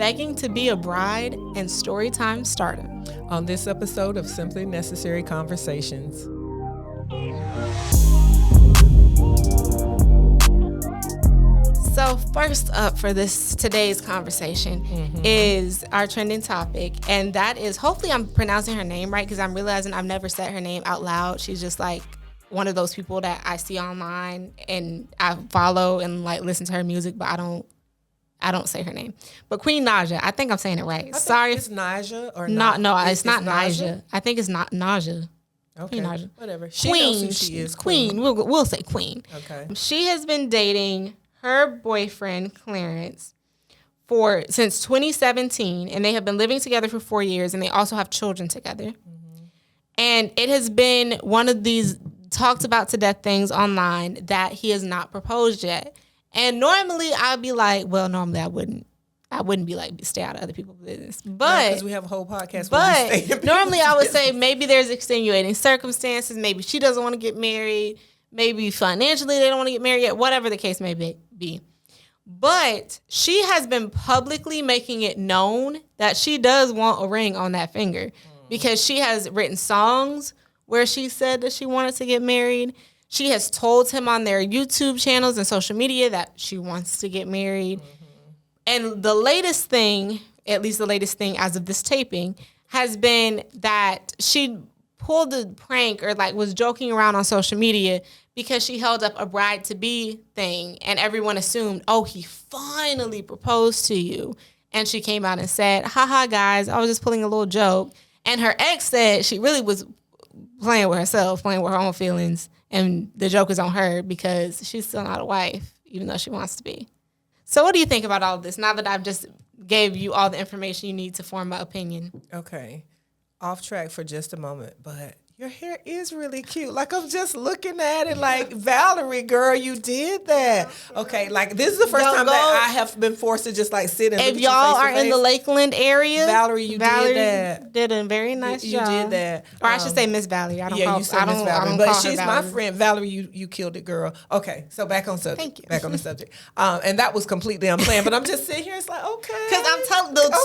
begging to be a bride, and Storytime Stardom. On this episode of Simply Necessary Conversations. So first up for today's conversation is our trending topic, and that is, hopefully I'm pronouncing her name right, because I'm realizing I've never said her name out loud. She's just like one of those people that I see online and I follow and like listen to her music, but I don't say her name. But Queen Naja, I think I'm saying it right. Sorry, it's Naja or not. No, it's not Naja. I think it's not Naja. Okay, Naja. whatever. She Queen, knows who she is. Queen. We'll say Queen. Okay. She has been dating her boyfriend Clarence since 2017, and they have been living together for 4 years, and they also have children together. Mm-hmm. And it has been one of these talked about to death things online that he has not proposed yet. And normally I'd be like, well, normally I wouldn't be like, stay out of other people's business. But because we have a whole podcast. But normally I would say maybe there's extenuating circumstances. Maybe she doesn't want to get married. Maybe financially they don't want to get married yet. Whatever the case may be. But she has been publicly making it known that she does want a ring on that finger, because she has written songs where she said that she wanted to get married. She has told him on their YouTube channels and social media that she wants to get married. And the latest thing, at least the latest thing as of this taping, has been that she pulled a prank or like was joking around on social media because she held up a bride-to-be thing and everyone assumed, oh, he finally proposed to you. And she came out and said, haha, guys, I was just pulling a little joke. And her ex said she really was playing with herself, playing with her own feelings. And the joke is on her because she's still not a wife, even though she wants to be. So what do you think about all of this, now that I've just gave you all the information you need to form an opinion? Okay. Off track for just a moment, but your hair is really cute. Like, I'm just looking at it like, Valerie, girl, you did that. Okay, like, this is the first time that I have been forced to just, like, sit and look at you face to face. If y'all are in the Lakeland area, Valerie, you did that. Did a very nice job. You did that. Or I should say Miss Valerie. You said Miss Valerie. But she's my friend. Valerie, you killed it, girl. Okay, so back on subject. Thank you. Back on the subject. And that was completely unplanned, but I'm just sitting here, it's like, okay. Because I'm telling the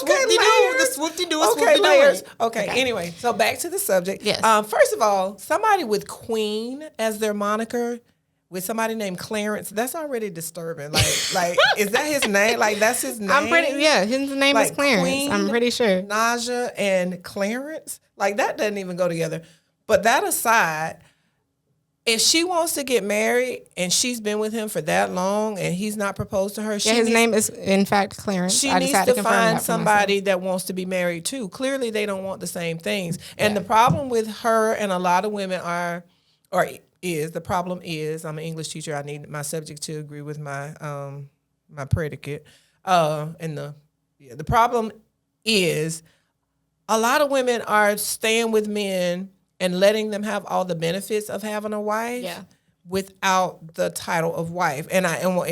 swoop-de-doo is okay, layers. swoop-de-doo. Okay, anyway, so back to the subject. Yes. First of all, somebody with Queen as their moniker with somebody named Clarence, that's already disturbing. Like is that his name? Like, that's his name? His name is Clarence. Queen, I'm pretty sure. Naja and Clarence, like, that doesn't even go together. But that aside, if she wants to get married and she's been with him for that long and he's not proposed to her, his name is in fact Clarence. She needs to find somebody that wants to be married too. Clearly, they don't want the same things. And the problem with her and a lot of women the problem is, I'm an English teacher. I need my subject to agree with my my predicate. The problem is a lot of women are staying with men and letting them have all the benefits of having a wife without the title of wife. And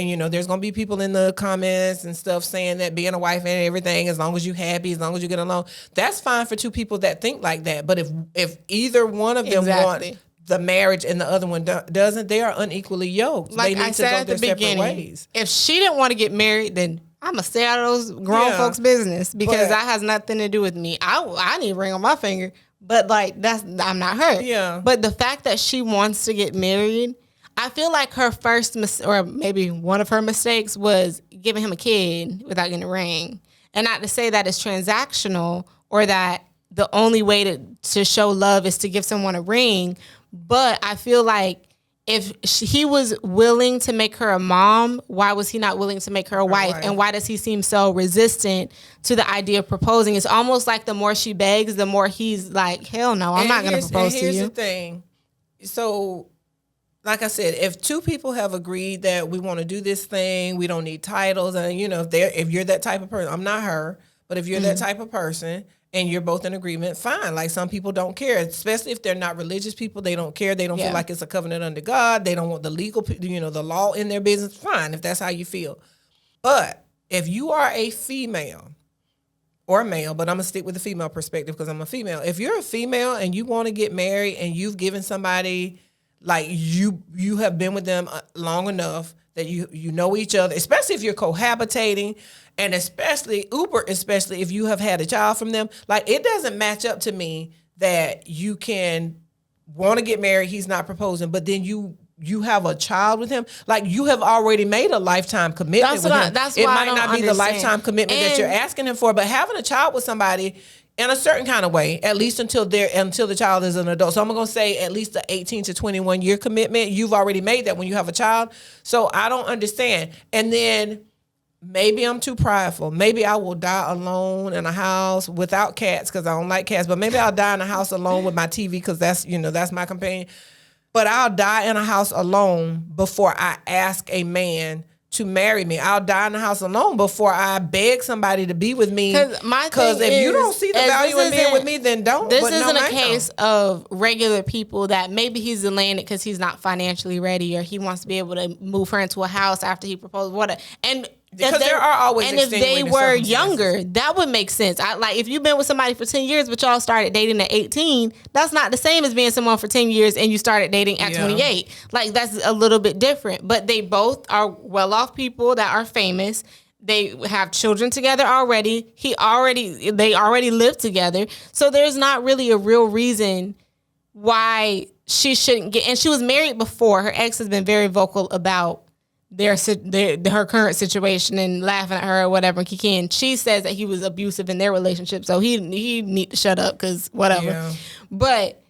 you know, there's going to be people in the comments and stuff saying that being a wife and everything, as long as you're happy, as long as you get along, that's fine for two people that think like that. But if either one of them want the marriage and the other one doesn't, they are unequally yoked. Like they need I said to go at the their beginning, separate ways. If she didn't want to get married, then I'm going to stay out of those grown folks' business, because that has nothing to do with me. I need a ring on my finger. But like, I'm not her. Yeah. But the fact that she wants to get married, I feel like her first or maybe one of her mistakes was giving him a kid without getting a ring. And not to say that it's transactional or that the only way to show love is to give someone a ring. But I feel like if he was willing to make her a mom, why was he not willing to make her a wife? And why does he seem so resistant to the idea of proposing? It's almost like the more she begs, the more he's like, hell no, I'm not going to propose to you. Here's the thing. So, like I said, if two people have agreed that we want to do this thing, we don't need titles. And, you know, if you're that type of person, I'm not her, but if you're that type of person, and you're both in agreement, fine. Like, some people don't care, especially if they're not religious people. They don't care. They don't feel like it's a covenant under God. They don't want the legal, the law in their business. Fine, if that's how you feel. But if you are a female or male, but I'm going to stick with the female perspective because I'm a female. If you're a female and you want to get married and you've given somebody Like you have been with them long enough that you know each other, especially if you're cohabitating, and especially if you have had a child from them. Like, it doesn't match up to me that you can want to get married, he's not proposing, but then you have a child with him. Like, you have already made a lifetime commitment with him. It might not be the lifetime commitment that you're asking him for, but having a child with somebody in a certain kind of way, at least until the child is an adult. So I'm going to say at least an 18 to 21 year commitment. You've already made that when you have a child. So I don't understand. And then maybe I'm too prideful. Maybe I will die alone in a house without cats, because I don't like cats. But maybe I'll die in a house alone with my TV, because that's my companion. But I'll die in a house alone before I ask a man to marry me. I'll die in the house alone before I beg somebody to be with me. Because if you don't see the value in being with me, then don't. This isn't a case of regular people that maybe he's delaying it because he's not financially ready, or he wants to be able to move her into a house after he proposed. Whatever. And because there are always extenuating if they were younger, that would make sense. Like, if you've been with somebody for 10 years, but y'all started dating at 18, that's not the same as being someone for 10 years and you started dating at 28. Like, that's a little bit different. But they both are well-off people that are famous. They have children together already. They already live together. So there's not really a real reason why she shouldn't get. And she was married before. Her ex has been very vocal about her current situation and laughing at her or whatever. And she says that he was abusive in their relationship, so he need to shut up, because whatever. Yeah. But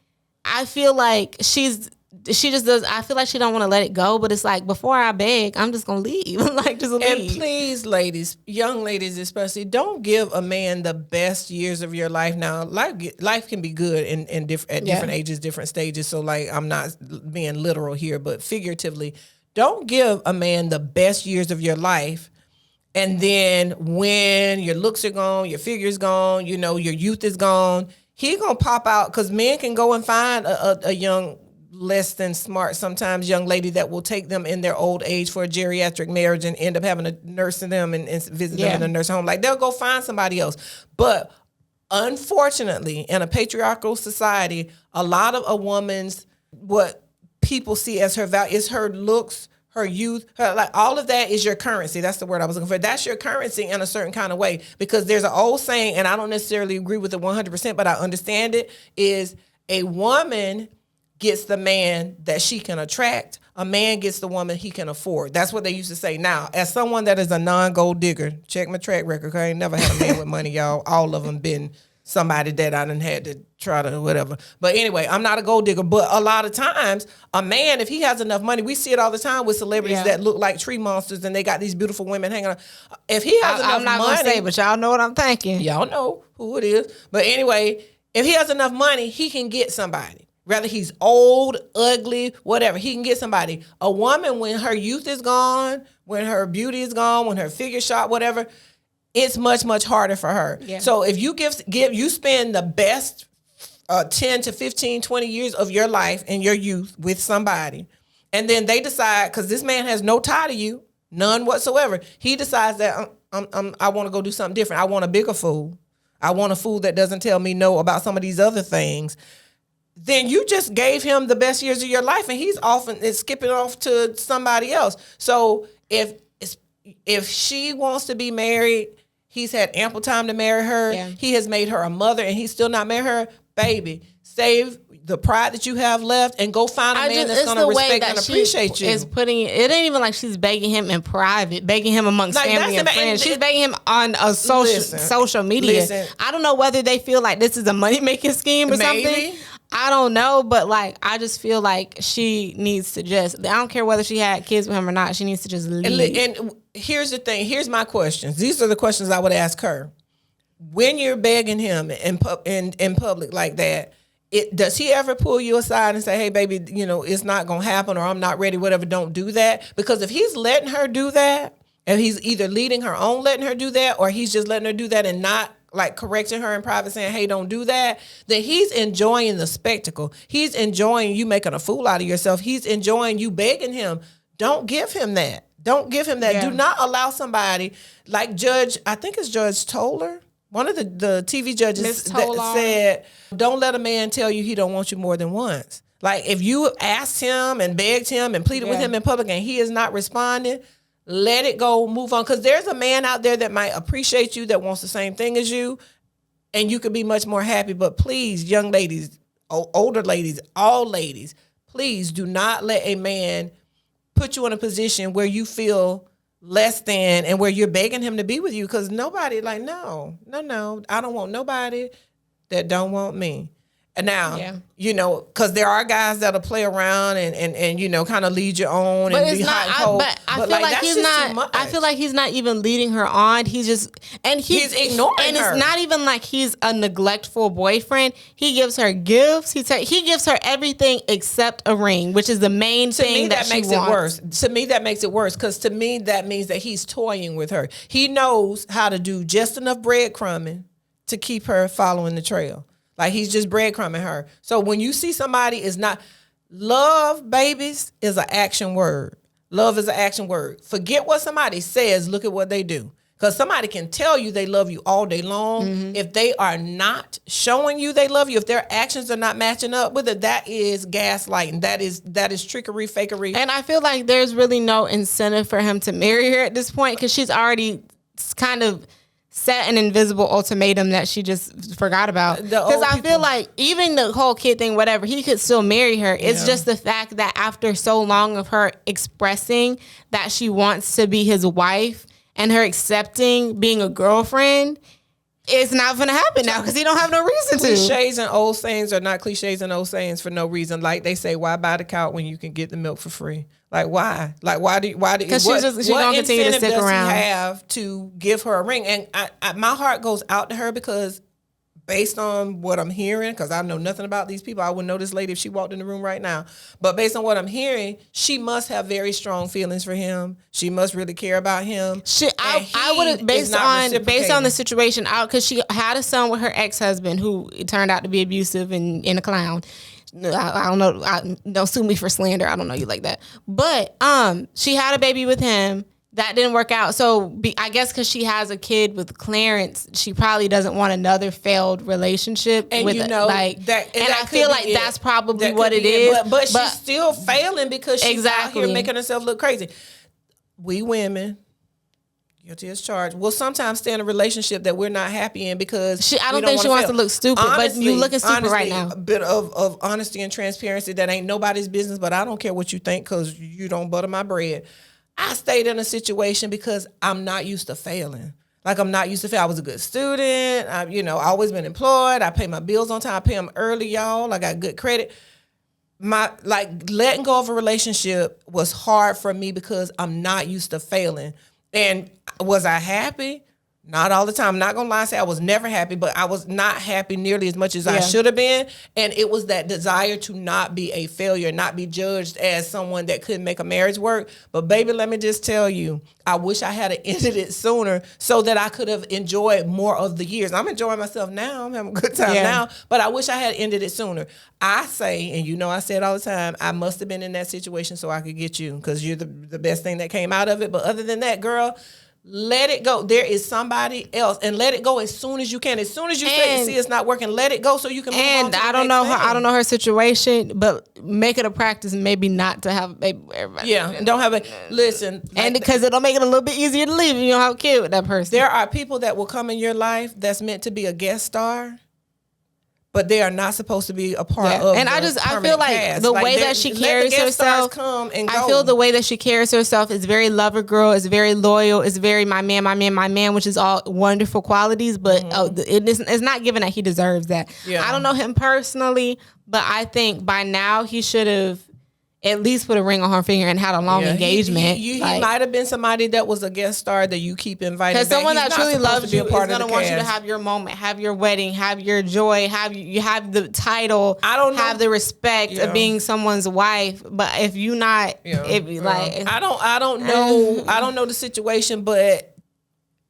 I feel like she just does. I feel like she don't want to let it go. But it's like, before I beg, I'm just gonna leave. Like, just leave. And please, ladies, young ladies especially, don't give a man the best years of your life. Now, life can be good at different ages, different stages. So, like, I'm not being literal here, but figuratively. Don't give a man the best years of your life, and then when your looks are gone, your figure's gone, your youth is gone, he gonna pop out, because men can go and find a young, less than smart, sometimes young lady that will take them in their old age for a geriatric marriage and end up having to nurse them and visit them in a nursing home. Like, they'll go find somebody else. But unfortunately, in a patriarchal society, a lot of a woman's, what people see as her value is her looks, her youth, like, all of that is your currency. That's the word I was looking for. That's your currency in a certain kind of way, because there's an old saying, and I don't necessarily agree with it 100%, but I understand it, is a woman gets the man that she can attract. A man gets the woman he can afford. That's what they used to say. Now, as someone that is a non-gold digger, check my track record, because I ain't never had a man with money, y'all. All of them been somebody that I done had to try to whatever. But anyway, I'm not a gold digger. But a lot of times, a man, if he has enough money, we see it all the time with celebrities that look like tree monsters, and they got these beautiful women hanging on. If he has enough money, I'm not gonna say, but y'all know what I'm thinking. Y'all know who it is. But anyway, if he has enough money, he can get somebody. Whether he's old, ugly, whatever, he can get somebody. A woman, when her youth is gone, when her beauty is gone, when her figure shot, whatever, it's much, much harder for her. Yeah. So if you you spend the best 10 to 15, 20 years of your life and your youth with somebody, and then they decide, because this man has no tie to you, none whatsoever, he decides that I want to go do something different. I want a bigger fool. I want a fool that doesn't tell me no about some of these other things. Then you just gave him the best years of your life, and he's often skipping off to somebody else. So if she wants to be married, he's had ample time to marry her. Yeah. He has made her a mother, and he's still not married her. Baby, save the pride that you have left and go find a man that's going to respect and appreciate you. It ain't even like she's begging him in private, begging him amongst family and friends. She's begging him on a social media. Listen, I don't know whether they feel like this is a money-making scheme or something. I don't know, but like, I just feel like she needs to I don't care whether she had kids with him or not, she needs to just leave. And here's the thing. Here's my questions. These are the questions I would ask her. When you're begging him in public like that, does he ever pull you aside and say, hey, baby, it's not going to happen, or I'm not ready, whatever, don't do that? Because if he's letting her do that, and he's either leading her on letting her do that, or he's just letting her do that and not like correcting her in private saying, hey, don't do that, then he's enjoying the spectacle. He's enjoying you making a fool out of yourself. He's enjoying you begging him. Don't give him that. Don't give him that. Yeah. Do not allow somebody like I think it's Judge Toller. One of the TV judges that said, don't let a man tell you he don't want you more than once. Like, if you asked him and begged him and pleaded with him in public and he is not responding, let it go, move on. Because there's a man out there that might appreciate you, that wants the same thing as you, and you could be much more happy. But please, young ladies, older ladies, all ladies, please do not let a man put you in a position where you feel less than and where you're begging him to be with you. Because nobody, like, no, I don't want nobody that don't want me. And now, you know, because there are guys that'll play around and you know, kind of lead you on but and be hot and cold. But I feel like he's not. I feel like he's not even leading her on. He's just he's ignoring her. And it's not even like he's a neglectful boyfriend. He gives her gifts. He gives her everything except a ring, which is the main thing that makes it worse. To me, that makes it worse, because to me that means that he's toying with her. He knows how to do just enough breadcrumbing to keep her following the trail. Like, he's just breadcrumbing her. So when you see somebody is not... Love, babies, is an action word. Love is an action word. Forget what somebody says. Look at what they do. Because somebody can tell you they love you all day long. Mm-hmm. If they are not showing you they love you, if their actions are not matching up with it, that is gaslighting. That is trickery, fakery. And I feel like there's really no incentive for him to marry her at this point, because she's already kind of... set an invisible ultimatum that she just forgot about. Because I feel like even the whole kid thing, whatever, he could still marry her. It's just the fact that after so long of her expressing that she wants to be his wife and her accepting being a girlfriend, it's not going to happen now because he don't have no reason to. Cliches and old sayings are not cliches and old sayings for no reason. Like they say, why buy the cow when you can get the milk for free? Like, why? Like, why do? Because she's going to continue to stick around. What incentive does he have to give her a ring? And my heart goes out to her, because based on what I'm hearing, because I know nothing about these people, I wouldn't know this lady if she walked in the room right now. But based on what I'm hearing, she must have very strong feelings for him. She must really care about him. I would have based on the situation out, because she had a son with her ex-husband who turned out to be abusive and a clown. I don't know. Don't sue me for slander. I don't know you like that. But she had a baby with him. That didn't work out. So I guess because she has a kid with Clarence, she probably doesn't want another failed relationship. And with I feel like that's probably what it is. But she's still failing because she's out here making herself look crazy. We women, guilty as charged, will sometimes stay in a relationship that we're not happy in because I don't think she wants to look stupid. Honestly, but you looking stupid right now. A bit of honesty and transparency that ain't nobody's business, but I don't care what you think because you don't butter my bread. I stayed in a situation because I'm not used to failing. Like, I'm not used to fail. I was a good student. I always been employed. I pay my bills on time. I pay them early, y'all. I got good credit. Letting go of a relationship was hard for me because I'm not used to failing. And was I happy? Not all the time. I'm not going to lie and say I was never happy, but I was not happy nearly as much as I should have been. And it was that desire to not be a failure, not be judged as someone that couldn't make a marriage work. But baby, let me just tell you, I wish I had ended it sooner so that I could have enjoyed more of the years. I'm enjoying myself now. I'm having a good time now, but I wish I had ended it sooner. I say, and I say it all the time, I must have been in that situation so I could get you, because you're the best thing that came out of it. But other than that, girl, let it go. There is somebody else, and let it go as soon as you can. As soon as you see it's not working, let it go so you can move on to the next thing. I don't know her situation, but make it a practice maybe not to have a baby with everybody. Yeah, don't have a listen. And because it'll make it a little bit easier to live, you don't have a kid with that person. There are people that will come in your life that's meant to be a guest star, but they are not supposed to be a part of. And I feel like cast. The way that she carries herself, I feel the way that she carries herself is very lover girl, is very loyal, is very my man, which is all wonderful qualities. But it's not given that he deserves that. Yeah. I don't know him personally, but I think by now he should have at least put a ring on her finger and had a long engagement. He might have been somebody that was a guest star that you keep inviting back. Because someone that truly loves you is going to want you to have your moment, have your wedding, have your joy, you have the title, have the respect of being someone's wife. But if you not, I don't know the situation, but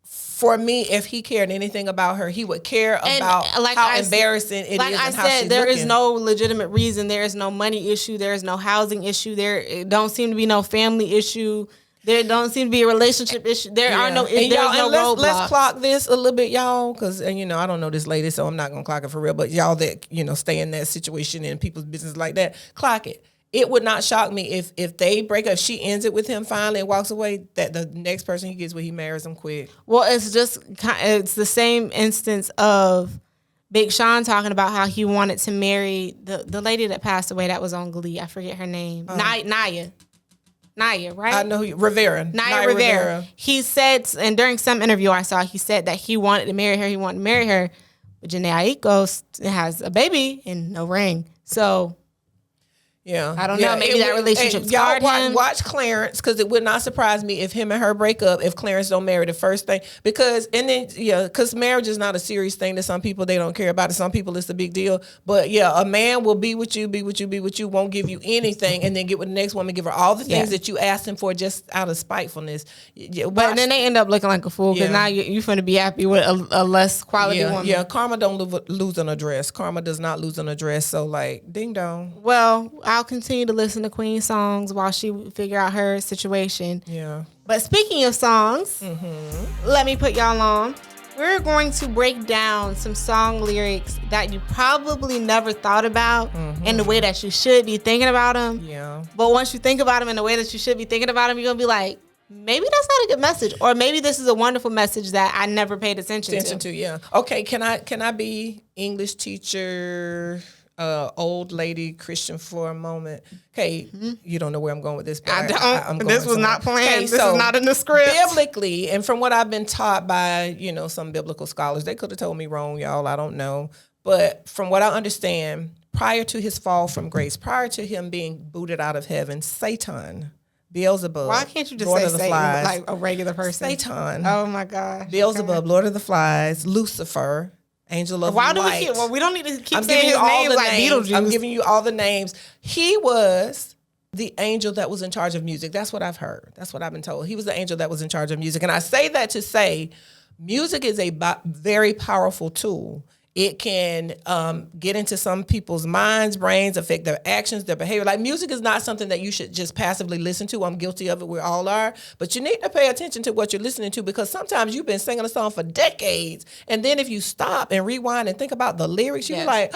for me, if he cared anything about her, he would care about how embarrassing it is. Like I said, there is no legitimate reason. There is no money issue. There is no housing issue. There don't seem to be no family issue. There don't seem to be a relationship issue. There's no roadblocks. Let's clock this a little bit, y'all, because I don't know this lady, so I'm not gonna clock it for real. But y'all that stay in that situation in people's business like that, clock it. It would not shock me if they break up, if she ends it with him finally and walks away, that the next person he gets with, he marries him quick. Well, it's the same instance of Big Sean talking about how he wanted to marry the lady that passed away that was on Glee. I forget her name. Naya, right? I know Rivera. Naya Rivera. He said, and during some interview I saw, he said that he wanted to marry her. He wanted to marry her. But Jhené Aiko has a baby and no ring. So... yeah, I don't know. Maybe that relationship scarred him. Watch Clarence, because it would not surprise me if him and her break up if Clarence don't marry the first thing. Because marriage is not a serious thing to some people. They don't care about it. Some people it's a big deal. But yeah, a man will be with you, won't give you anything, and then get with the next woman, give her all the things that you asked him for just out of spitefulness. But then they end up looking like a fool because now you're going to be happy with a less quality woman. Yeah, karma don't lose an address. Karma does not lose an address. So ding dong. Well, I'll continue to listen to Queen songs while she figure out her situation. Yeah. But speaking of songs, let me put y'all on. We're going to break down some song lyrics that you probably never thought about in the way that you should be thinking about them. Yeah. But once you think about them in the way that you should be thinking about them, you're going to be like, maybe that's not a good message. Or maybe this is a wonderful message that I never paid attention to. Yeah. Okay, can I be English teacher... old lady Christian for a moment. Okay, you don't know where I'm going with this. But I don't. I'm going this was not planned. This is not in the script. Biblically, and from what I've been taught by, some biblical scholars, they could have told me wrong, y'all. I don't know. But from what I understand, prior to his fall from grace, prior to him being booted out of heaven, Satan, Beelzebub. Why can't you just Lord say of the Satan Flies, like a regular person? Satan. Oh my gosh. Beelzebub, Lord of the Flies, Lucifer, Angel of Light. We don't need to keep saying his names like Beetlejuice. I'm giving you all the names. He was the angel that was in charge of music. That's what I've heard. That's what I've been told. He was the angel that was in charge of music. And I say that to say music is a very powerful tool. It can get into some people's minds, brains, affect their actions, their behavior. Like music is not something that you should just passively listen to. I'm guilty of it. We all are. But you need to pay attention to what you're listening to, because sometimes you've been singing a song for decades. And then if you stop and rewind and think about the lyrics, you're like,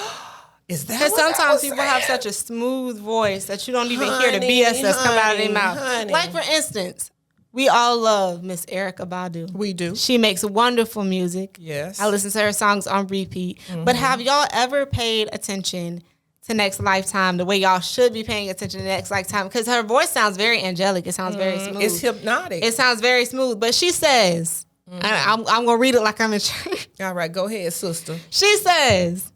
is that what sometimes people have such a smooth voice that you don't even hear the BS that's come out of their mouth. Like, for instance, we all love Miss Erykah Badu. We do. She makes wonderful music. Yes. I listen to her songs on repeat. But have y'all ever paid attention to Next Lifetime the way y'all should be paying attention to Next Lifetime? Because her voice sounds very angelic. It sounds very smooth. It's hypnotic. It sounds very smooth. But she says, and I'm going to read it like I'm in church. All right, go ahead, sister. She says,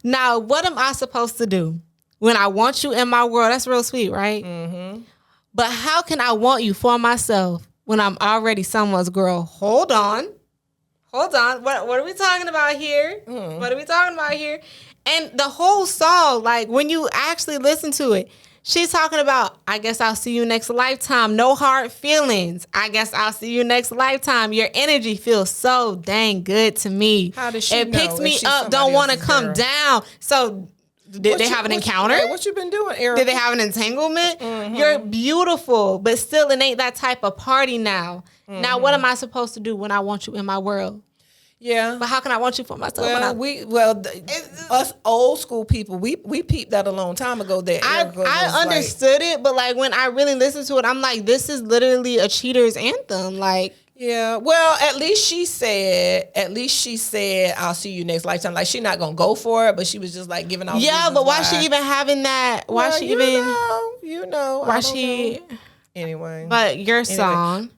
now what am I supposed to do when I want you in my world? That's real sweet, right? Mm-hmm. But how can I want you for myself when I'm already someone's girl? Hold on. What are we talking about here? What are we talking about here? And the whole song, like when you actually listen to it, she's talking about, I guess I'll see you next lifetime. No hard feelings. I guess I'll see you next lifetime. Your energy feels so dang good to me. How does she know? It picks me up. Don't want to come down. So did they have an encounter? What you been doing, Erykah? Did they have an entanglement? You're beautiful, but still it ain't that type of party now. Now, what am I supposed to do when I want you in my world? Yeah. But how can I want you for myself? Us old school people, we peeped that a long time ago. That I understood it, but like when I really listened to it, I'm like, this is literally a cheater's anthem. Like, yeah. Well, at least she said, I'll see you next lifetime. Like, she's not gonna go for it, but she was just like giving out. Yeah, but why she even having that? Why she even? Why she? Anyway. But your song.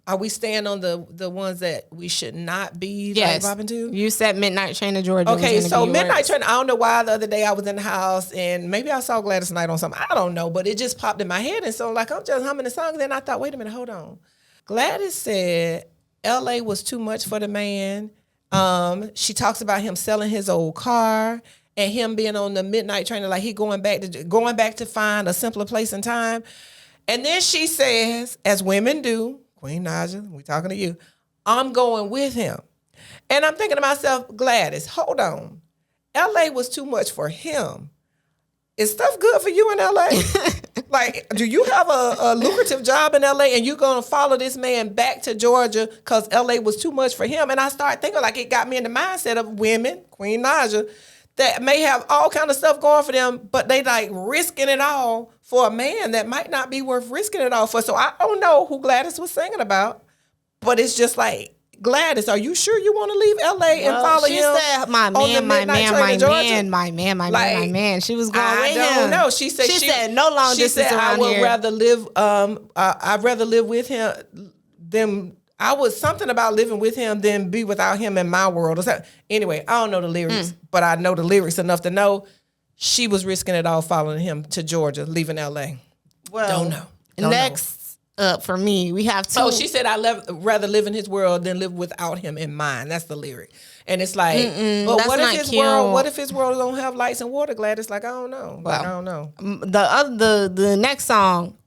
Are we staying on the ones that we should not be vibing to? You said Midnight Train to Georgia. Okay, so Midnight Train, I don't know why the other day I was in the house and maybe I saw Gladys Knight on something. I don't know, but it just popped in my head. And so like I'm just humming the song. And then I thought, wait a minute, hold on. Gladys said LA was too much for the man. She talks about him selling his old car and him being on the midnight train, like he going back to find a simpler place and time. And then she says, as women do, Queen Naja, we talking to you, I'm going with him. And I'm thinking to myself, Gladys, hold on. LA was too much for him. is stuff good for you in LA? Like, do you have a lucrative job in LA and you're going to follow this man back to Georgia because LA was too much for him? And I started thinking, like, it got me in the mindset of women, Queen Naja, that may have all kind of stuff going for them, but they like risking it all for a man that might not be worth risking it all for. So I don't know who Gladys was singing about, but it's just like, Gladys, are you sure you want to leave LA and follow him? She said, my man. She was going with him. I don't know. She said no long distance around here. She said, I would rather live, I'd rather live with him than, I was something about living with him than be without him in my world. Or something. Anyway, I don't know the lyrics, but I know the lyrics enough to know she was risking it all following him to Georgia, leaving LA. Well, next up for me, we have two. Oh, she said, I'd rather live in his world than live without him in mine. That's the lyric. And it's like, but what if his world don't have lights and water, Gladys? Like, I don't know. Well, I don't know. The next song,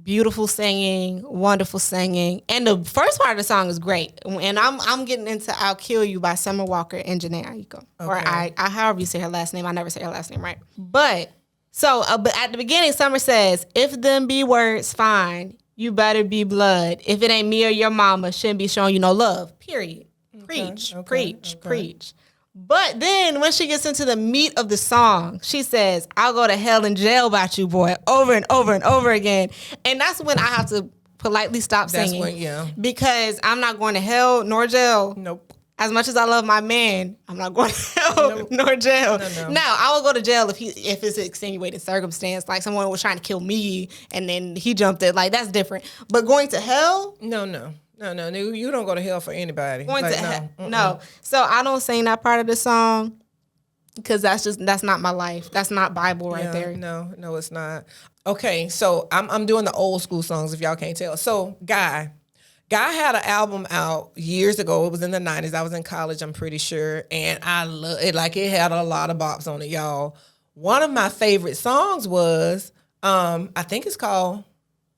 beautiful singing, wonderful singing, and the first part of the song is great. And I'm getting into "I'll Kill You" by Summer Walker and Jhené Aiko, or I however you say her last name. I never say her last name right. But at the beginning, Summer says, "If them be words, fine. You better be blood. If it ain't me or your mama, shouldn't be showing you no love. Period. Preach. But then when she gets into the meat of the song, she says, I'll go to hell and jail about you, boy, over and over and over again. And that's when I have to politely stop singing. Because I'm not going to hell nor jail. Nope. As much as I love my man, I'm not going to hell nor jail. No. Now, I will go to jail if it's an extenuating circumstance, like someone was trying to kill me and then he jumped it. Like, that's different. But going to hell? No. You don't go to hell for anybody. No. So I don't sing that part of the song because that's not my life. That's not Bible right there. No, it's not. Okay, so I'm doing the old school songs if y'all can't tell. So, Guy had an album out years ago. It was in the 90s. I was in college, I'm pretty sure. And I love it. Like, it had a lot of bops on it, y'all. One of my favorite songs was, I think it's called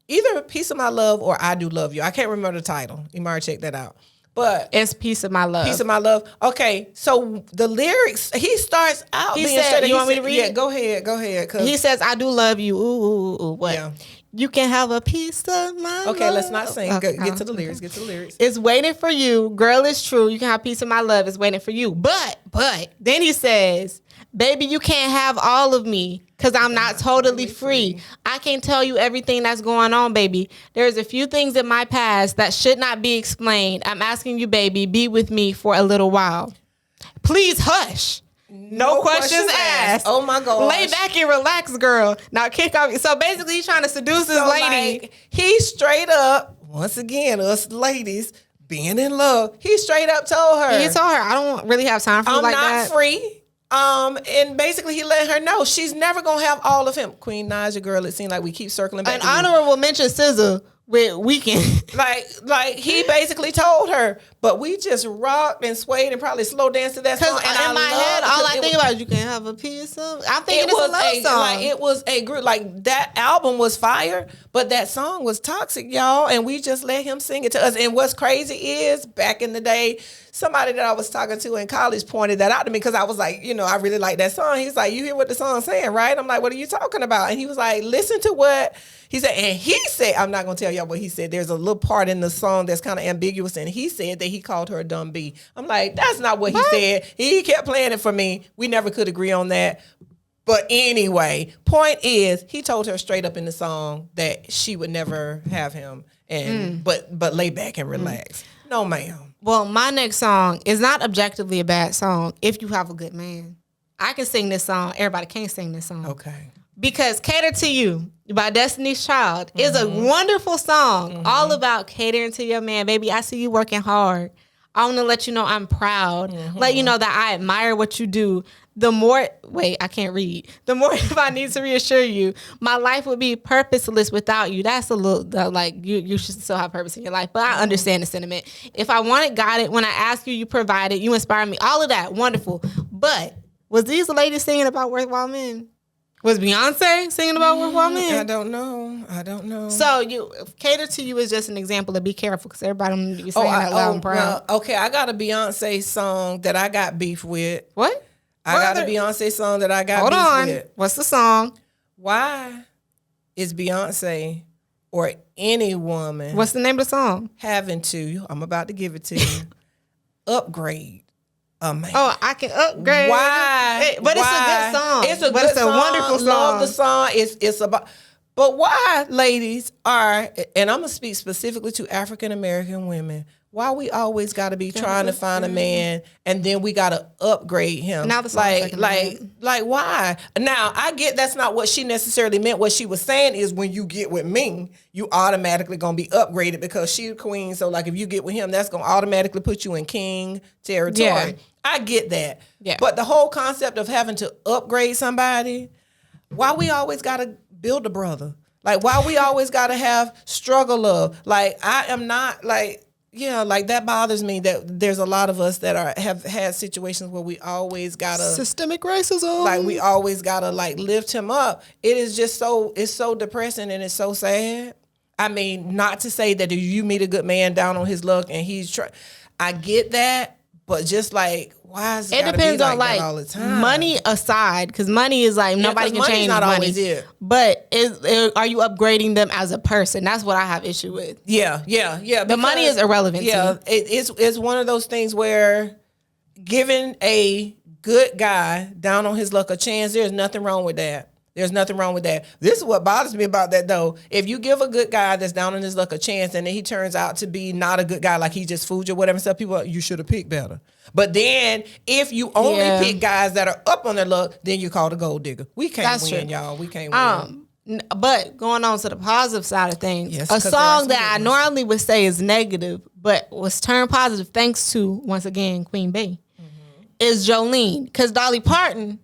either Piece of My Love or I Do Love You. I can't remember the title. You might check that out. But it's Piece of My Love. Piece of My Love. Okay, so the lyrics, he starts out being straight. You want me to read it? Yeah, go ahead. He says, I do love you. Ooh. What? Yeah. You can have a piece of my love. Okay, let's not sing. Okay. Get to the lyrics. It's waiting for you. Girl, it's true. You can have a piece of my love. It's waiting for you. But, then he says, baby, you can't have all of me because I'm not totally free. I can't tell you everything that's going on, baby. There's a few things in my past that should not be explained. I'm asking you, baby, be with me for a little while. Please hush. No questions asked. Oh my God. Lay back and relax, girl. Now kick off. So basically he's trying to seduce this lady. Like, he straight up, once again, us ladies being in love, he straight up told her. He told her, I don't really have time for you like that. I'm not free. And basically he let her know she's never going to have all of him. Queen Naja, girl, it seemed like we keep circling back. An honorable mention, SZA. With Weekend. like he basically told her, but we just rocked and swayed and probably slow danced to that song. And in my head, all I think about is you can have a piece of. I'm thinking it's a love song. Like, it was a group. Like, that album was fire, but that song was toxic, y'all. And we just let him sing it to us. And what's crazy is, back in the day, somebody that I was talking to in college pointed that out to me because I was like, I really like that song. He's like, you hear what the song's saying, right? I'm like, what are you talking about? And he was like, listen to what he said. And he said, I'm not going to tell y'all what he said. There's a little part in the song that's kind of ambiguous. And he said that he called her a dumb bee. I'm like, that's not what he said. He kept playing it for me. We never could agree on that. But anyway, point is, he told her straight up in the song that she would never have him. And but lay back and relax. No, ma'am. Well, my next song is not objectively a bad song if you have a good man. I can sing this song. Everybody can't sing this song. Okay. Because Cater to You by Destiny's Child is a wonderful song all about catering to your man. Baby, I see you working hard. I want to let you know I'm proud. Let you know that I admire what you do. The more, I can't read. The more if I need to reassure you, my life would be purposeless without you. That's a little, you should still have purpose in your life. But I understand the sentiment. If I want it, got it. When I ask you, you provide it. You inspire me. All of that, wonderful. But was these ladies singing about worthwhile men? Was Beyonce singing about worthwhile men? I don't know. So Cater to You is just an example of be careful because everybody don't need to be saying that loud and proud. Well, okay, I got a Beyonce song that I got beef with. What? I got a Beyonce song that I got Hold beef on. with. What's the song? Why is Beyonce or any woman What's the name of the song? having to, I'm about to give it to you, upgrade a man? Oh, I can upgrade. Why? But it's a good song. It's a wonderful song. Love the song. It's about. But why, ladies, are, and I'm going to speak specifically to African American women, why we always got to be trying to find a man and then we got to upgrade him? Now the song's like why? Now, I get that's not what she necessarily meant. What she was saying is when you get with me, you automatically going to be upgraded because she's a queen. So, like, if you get with him, that's going to automatically put you in king territory. Yeah. I get that. Yeah. But the whole concept of having to upgrade somebody, why we always got to build a brother? Like, why we always got to have struggle love? Like, I am not, like, yeah, like, that bothers me that there's a lot of us that have had situations where we always got to. Systemic racism. Like, we always got to, like, lift him up. It is just so, it's so depressing and it's so sad. I mean, not to say that if you meet a good man down on his luck and he's I get that, but just, like, why is it depends on, like that all the time? Money aside, because money is like nobody can change not money. Always it. But are you upgrading them as a person? That's what I have issue with. Yeah. The money is irrelevant. Yeah, to me. it's one of those things where giving a good guy down on his luck a chance, there's nothing wrong with that. There's nothing wrong with that. This is what bothers me about that, though. If you give a good guy that's down on his luck a chance and then he turns out to be not a good guy, like he just fooled you or whatever and stuff, people are, you should have picked better. But then if you only pick guys that are up on their luck, then you're called a gold digger. We can't win, y'all. We can't win. But going on to the positive side of things, Yes, a song that I normally would say is negative, but was turned positive thanks to, once again, Queen Bey, is Jolene. Because Dolly Parton,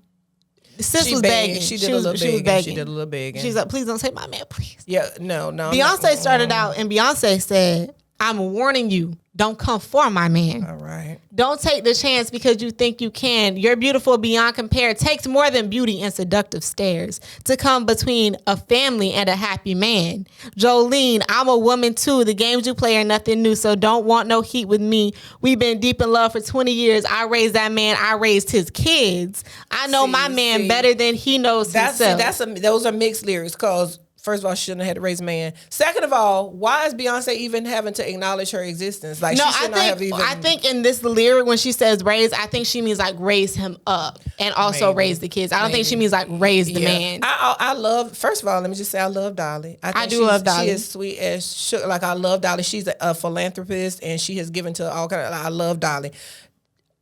the sis was begging. She did a little begging. She's like, please don't take my man, please. Yeah, no. Beyonce started out and Beyonce said, I'm warning you, don't come for my man. All right. Don't take the chance because you think you can. You're beautiful beyond compare. It takes more than beauty and seductive stares to come between a family and a happy man. Jolene, I'm a woman too. The games you play are nothing new, so don't want no heat with me. We've been deep in love for 20 years. I raised that man. I raised his kids. I know my man better than he knows himself. Those are mixed lyrics because first of all, she shouldn't have had to raise a man. Second of all, why is Beyonce even having to acknowledge her existence? Like, I think in this lyric when she says raise, I think she means like raise him up and also raise the kids. I don't think she means like raise the man. I love. First of all, let me just say I love Dolly. I do love Dolly. She is sweet as sugar. Like, I love Dolly. She's a philanthropist and she has given to all kind of. I love Dolly.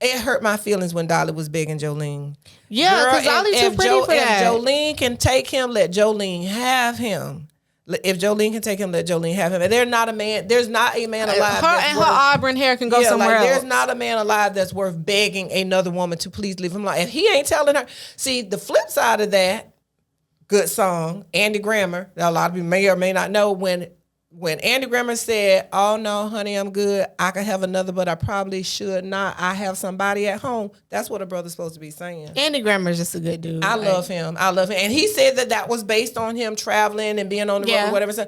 It hurt my feelings when Dolly was begging Jolene. Yeah, because Dolly's too pretty for that. If Jolene can take him, let Jolene have him. If Jolene can take him, let Jolene have him. And there's not a man alive. Her auburn hair can go somewhere else. There's not a man alive that's worth begging another woman to please leave him alone. If he ain't telling her. See, the flip side of that, good song, Andy Grammer, that a lot of you may or may not know, when Andy Grammer said, oh, no, honey, I'm good. I could have another, but I probably should not. I have somebody at home. That's what a brother's supposed to be saying. Andy Grammer is just a good dude. I love him. And he said that was based on him traveling and being on the road or whatever. So,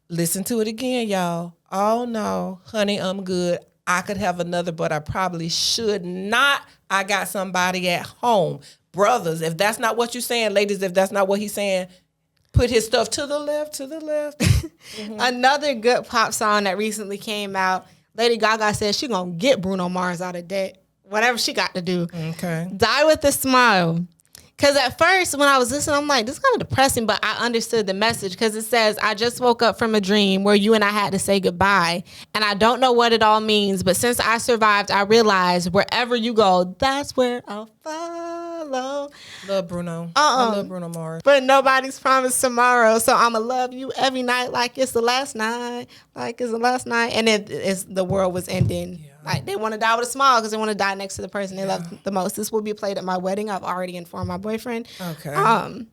listen to it again, y'all. Oh, no, honey, I'm good. I could have another, but I probably should not. I got somebody at home. Brothers, if that's not what you're saying, ladies, if that's not what he's saying, put his stuff to the left. Mm-hmm. Another good pop song that recently came out, Lady Gaga said she gonna get Bruno Mars out of debt. Whatever she got to do. Okay. Die with a Smile. Because at first, when I was listening, I'm like, this is kind of depressing, but I understood the message because it says, I just woke up from a dream where you and I had to say goodbye. And I don't know what it all means, but since I survived, I realized wherever you go, that's where I'll follow. Love Bruno. I love Bruno Mars. But nobody's promised tomorrow, so I'ma love you every night like it's the last night. Like it's the last night. And the world was ending. Yeah. Like, they want to die with a smile because they want to die next to the person they love the most. This will be played at my wedding. I've already informed my boyfriend. Okay.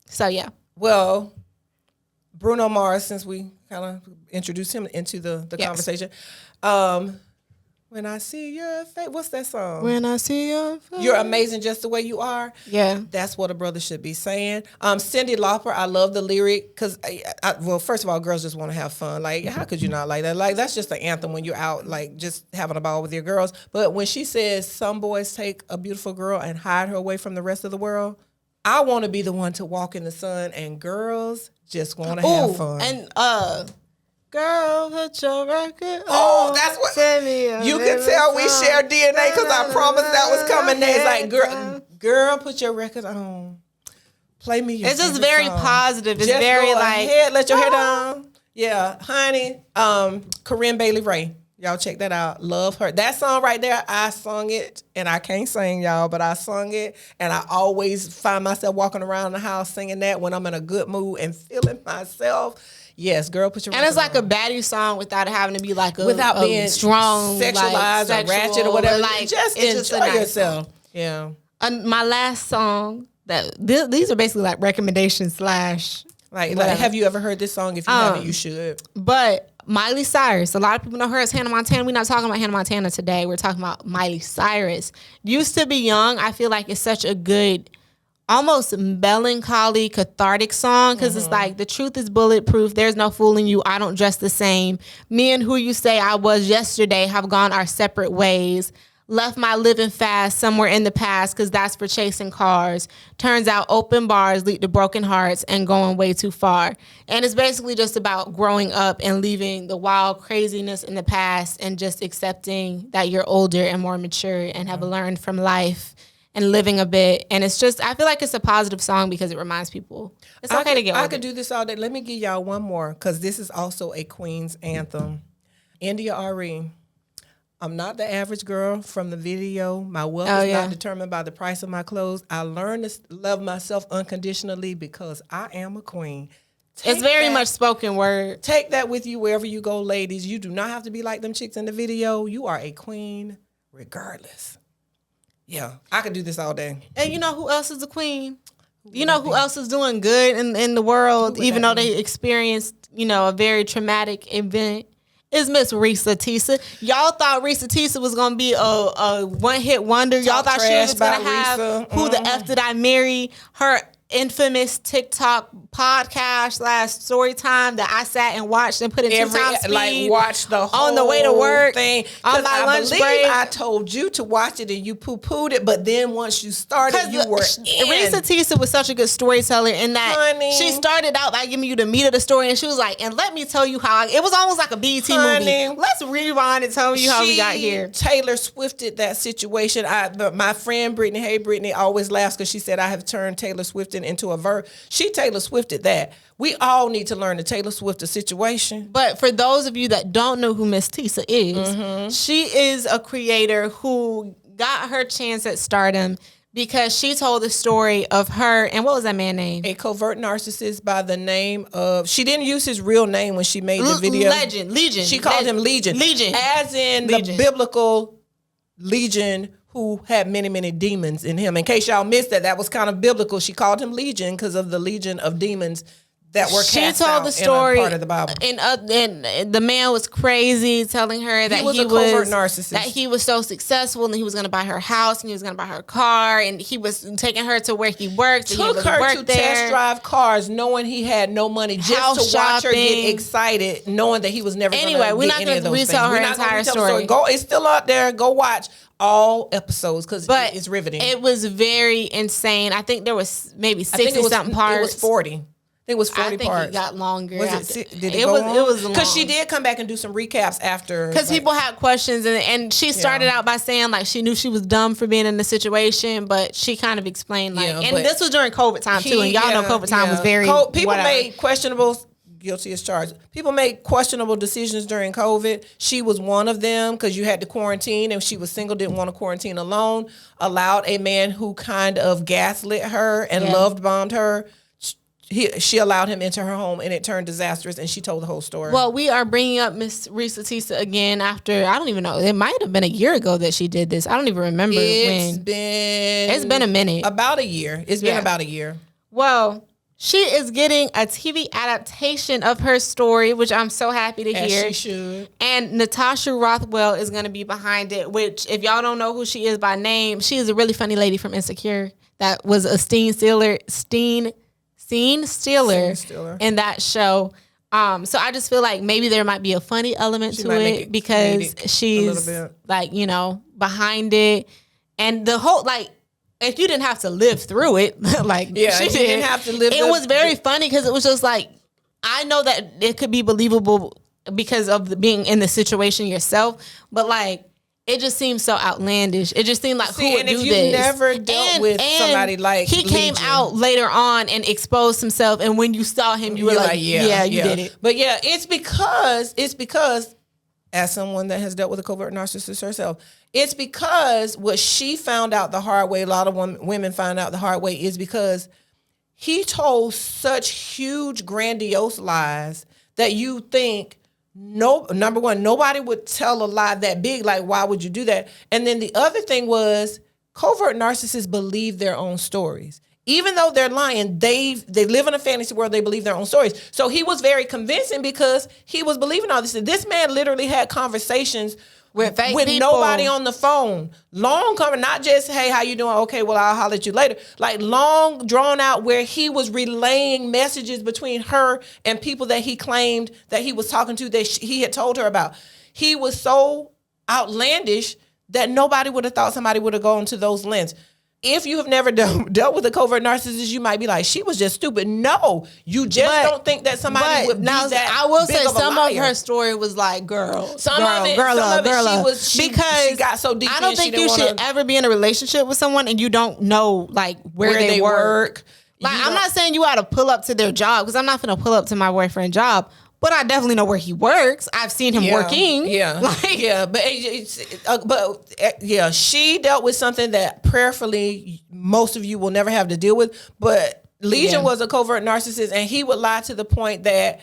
So, yeah. Well, Bruno Mars, since we kind of introduced him into the conversation, When I see your face. What's that song? When I see your face. You're amazing just the way you are. Yeah. That's what a brother should be saying. Cyndi Lauper, I love the lyric because, well, first of all, girls just want to have fun. Like, how could you not like that? Like, that's just an anthem when you're out, like, just having a ball with your girls. But when she says some boys take a beautiful girl and hide her away from the rest of the world, I want to be the one to walk in the sun, and girls just want to have fun. And, girl, put your record Oh, that's what. You can tell we share DNA because I promised that was coming next. Like, girl, put your record on. Play me your It's just favorite very song. positive. It's Just very go like, ahead, let your hair down. Yeah, honey. Corinne Bailey Ray. Y'all check that out. Love her. That song right there, I sung it, and I can't sing, y'all, but I sung it, and I always find myself walking around the house singing that when I'm in a good mood and feeling myself. Yes, girl, put your and it's like on. a baddie song without having to be like without being strong, sexualized like, or ratchet or whatever. Like, just enjoy a nice yourself. Song. Yeah. And my last song these are basically like recommendations / like have you ever heard this song? If you haven't, you should. But Miley Cyrus, a lot of people know her as Hannah Montana. We're not talking about Hannah Montana today. We're talking about Miley Cyrus. Used to Be Young, I feel like it's such a good, almost melancholy, cathartic song because it's like the truth is bulletproof. There's no fooling you. I don't dress the same. Me and who you say I was yesterday have gone our separate ways. Left my living fast somewhere in the past because that's for chasing cars. Turns out open bars lead to broken hearts and going way too far. And it's basically just about growing up and leaving the wild craziness in the past and just accepting that you're older and more mature and have learned from life and living a bit. And it's just, I feel like it's a positive song because it reminds people it's okay to get older. I could do this all day. Let me give y'all one more because this is also a Queen's anthem. India Arie. I'm not the average girl from the video. My wealth is not determined by the price of my clothes. I learned to love myself unconditionally because I am a queen. It's very much spoken word. Take that with you wherever you go, ladies. You do not have to be like them chicks in the video. You are a queen regardless. Yeah, I could do this all day. And you know who else is a queen? You know who else is doing good in the world, even though they experienced, a very traumatic event? Is Miss Risa Tisa. Y'all thought Risa Tisa was going to be a one-hit wonder. Y'all thought she was going to have Who the F Did I Marry? Her infamous TikTok podcast / story time that I sat and watched and put in 2 times speed. Like watch the whole on the way to work thing. On my lunch break. I told you to watch it and you poo-pooed it, but then once you started, you were in. Risa Tisa was such a good storyteller in that she started out by giving you the meat of the story, and she was like, and let me tell you how it was almost like a BET movie. Let's rewind and tell you how we got here. Taylor Swifted that situation. My friend Brittany always laughs because she said I have turned Taylor Swift into a verb. She Taylor Swifted that. We all need to learn to Taylor Swift the situation. But for those of you that don't know who Miss Tisa is, she is a creator who got her chance at stardom because she told the story of her, and what was that man's name? A covert narcissist by the name of, she didn't use his real name when she made the video. Legion. She called him Legion. As in the biblical Legion who had many, many demons in him. In case y'all missed that was kind of biblical. She called him Legion because of the legion of demons that were cast out in a part of the Bible. And the man was crazy, telling her that he was a covert narcissist. That he was so successful and he was going to buy her house and he was going to buy her car and he was taking her to where he worked. Took her to test drive cars, knowing he had no money, just to watch her get excited, knowing that he was never going to get any of those things. Anyway, we're not going to retell her entire story. It's still out there. Go watch all episodes because it's riveting. It was very insane. I think there was maybe 60-something parts. It was 40. I think it was 40 parts. I think it got longer. Did it go on? It was long. Because she did come back and do some recaps after. Because people had questions, and she started out by saying like she knew she was dumb for being in the situation, but she kind of explained and this was during COVID time too, and y'all know COVID time was very people made questionable. Guilty as charged. People made questionable decisions during COVID. She was one of them because you had to quarantine and she was single, didn't want to quarantine alone. Allowed a man who kind of gaslit her and love bombed her. She allowed him into her home and it turned disastrous and she told the whole story. Well, we are bringing up Miss Risa Tisa again after, I don't even know, it might have been a year ago that she did this. I don't even remember when. It's been a minute. About a year. It's been about a year. Well, she is getting a TV adaptation of her story, which I'm so happy to hear. As she should. And Natasha Rothwell is going to be behind it, which if y'all don't know who she is by name, she is a really funny lady from Insecure that was a scene stealer in that show. So I just feel like maybe there might be a funny element to it because she's like, you know, behind it. And the whole, like, if you didn't have to live through it, like she didn't have to live. It was very funny because it was just like, I know that it could be believable because of being in the situation yourself, but like it just seems so outlandish. It just seemed like who would do this? And if you never dealt with somebody like he came out later on and exposed himself, and when you saw him, you were like, yeah, you did it. But yeah, it's because as someone that has dealt with a covert narcissist herself, it's because what she found out the hard way, a lot of women find out the hard way, is because he told such huge, grandiose lies that you think, number one, nobody would tell a lie that big. Like, why would you do that? And then the other thing was, covert narcissists believe their own stories. Even though they're lying, they live in a fantasy world. They believe their own stories. So he was very convincing because he was believing all this. This man literally had conversations with nobody on the phone. Long not just, hey, how you doing? Okay, well, I'll holler at you later. Like long drawn out where he was relaying messages between her and people that he claimed that he was talking to that he had told her about. He was so outlandish that nobody would have thought somebody would have gone to those lengths. If you have never dealt with a covert narcissist, you might be like, she was just stupid. No, you just don't think that somebody would be that I will big say of a some liar. of her story was like, girl love. Because she got so deep. I don't think you should ever be in a relationship with someone and you don't know like where they work. Like, I'm not saying you ought to pull up to their job because I'm not going to pull up to my boyfriend's job. But I definitely know where he works. I've seen him working. But she dealt with something that prayerfully most of you will never have to deal with. But Legion was a covert narcissist, and he would lie to the point that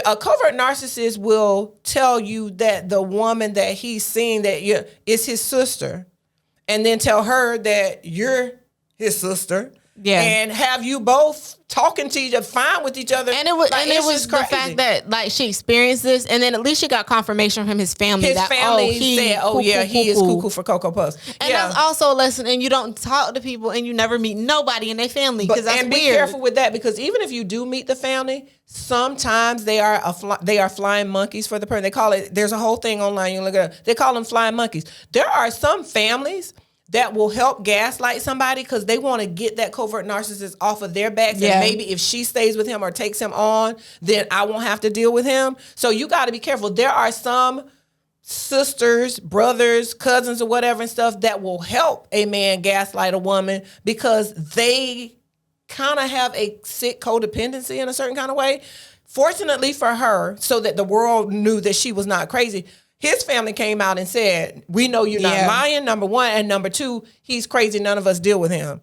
a covert narcissist will tell you that the woman that he's seeing is his sister, and then tell her that you're his sister. Yeah, and have you both talking to each other, fine with each other, and it was the fact that like she experienced this, and then at least she got confirmation from his family. His family said, he is cuckoo for Cocoa Puffs, and that's also a lesson. And you don't talk to people, and you never meet nobody in their family because that's weird. And be careful with that because even if you do meet the family, sometimes they are flying monkeys for the person. They call it. There's a whole thing online. You look it up. They call them flying monkeys. There are some families that will help gaslight somebody because they want to get that covert narcissist off of their backs. Yeah. And maybe if she stays with him or takes him on, then I won't have to deal with him. So you got to be careful. There are some sisters, brothers, cousins, or whatever and stuff that will help a man gaslight a woman because they kind of have a sick codependency in a certain kind of way. Fortunately for her, so that the world knew that she was not crazy, his family came out and said, we know you're not lying, number one. And number two, he's crazy. None of us deal with him.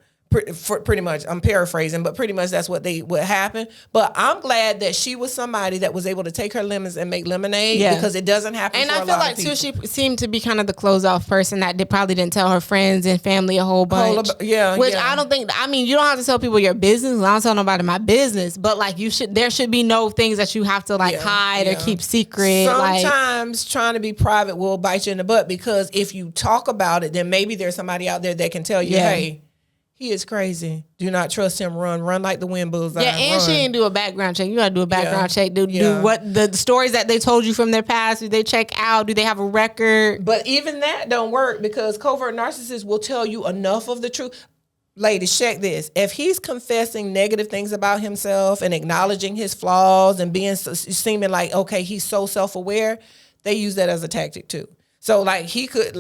Pretty much, I'm paraphrasing, but pretty much that's what happened. But I'm glad that she was somebody that was able to take her lemons and make lemonade because it doesn't happen and for a lot of people. And I feel like, too, she seemed to be kind of the closed-off person that probably didn't tell her friends and family a whole bunch. I don't think, I mean, you don't have to tell people your business. I don't tell nobody my business. But, like, there should be no things that you have to, like, hide or keep secret. Sometimes trying to be private will bite you in the butt because if you talk about it, then maybe there's somebody out there that can tell you, hey, he is crazy. Do not trust him. Run like the wind bullseye. Yeah, and she didn't do a background check. You got to do a background check. Do what the stories that they told you from their past, do they check out? Do they have a record? But even that don't work because covert narcissists will tell you enough of the truth. Ladies, check this. If he's confessing negative things about himself and acknowledging his flaws and seeming like, okay, he's so self-aware, they use that as a tactic too. So like he could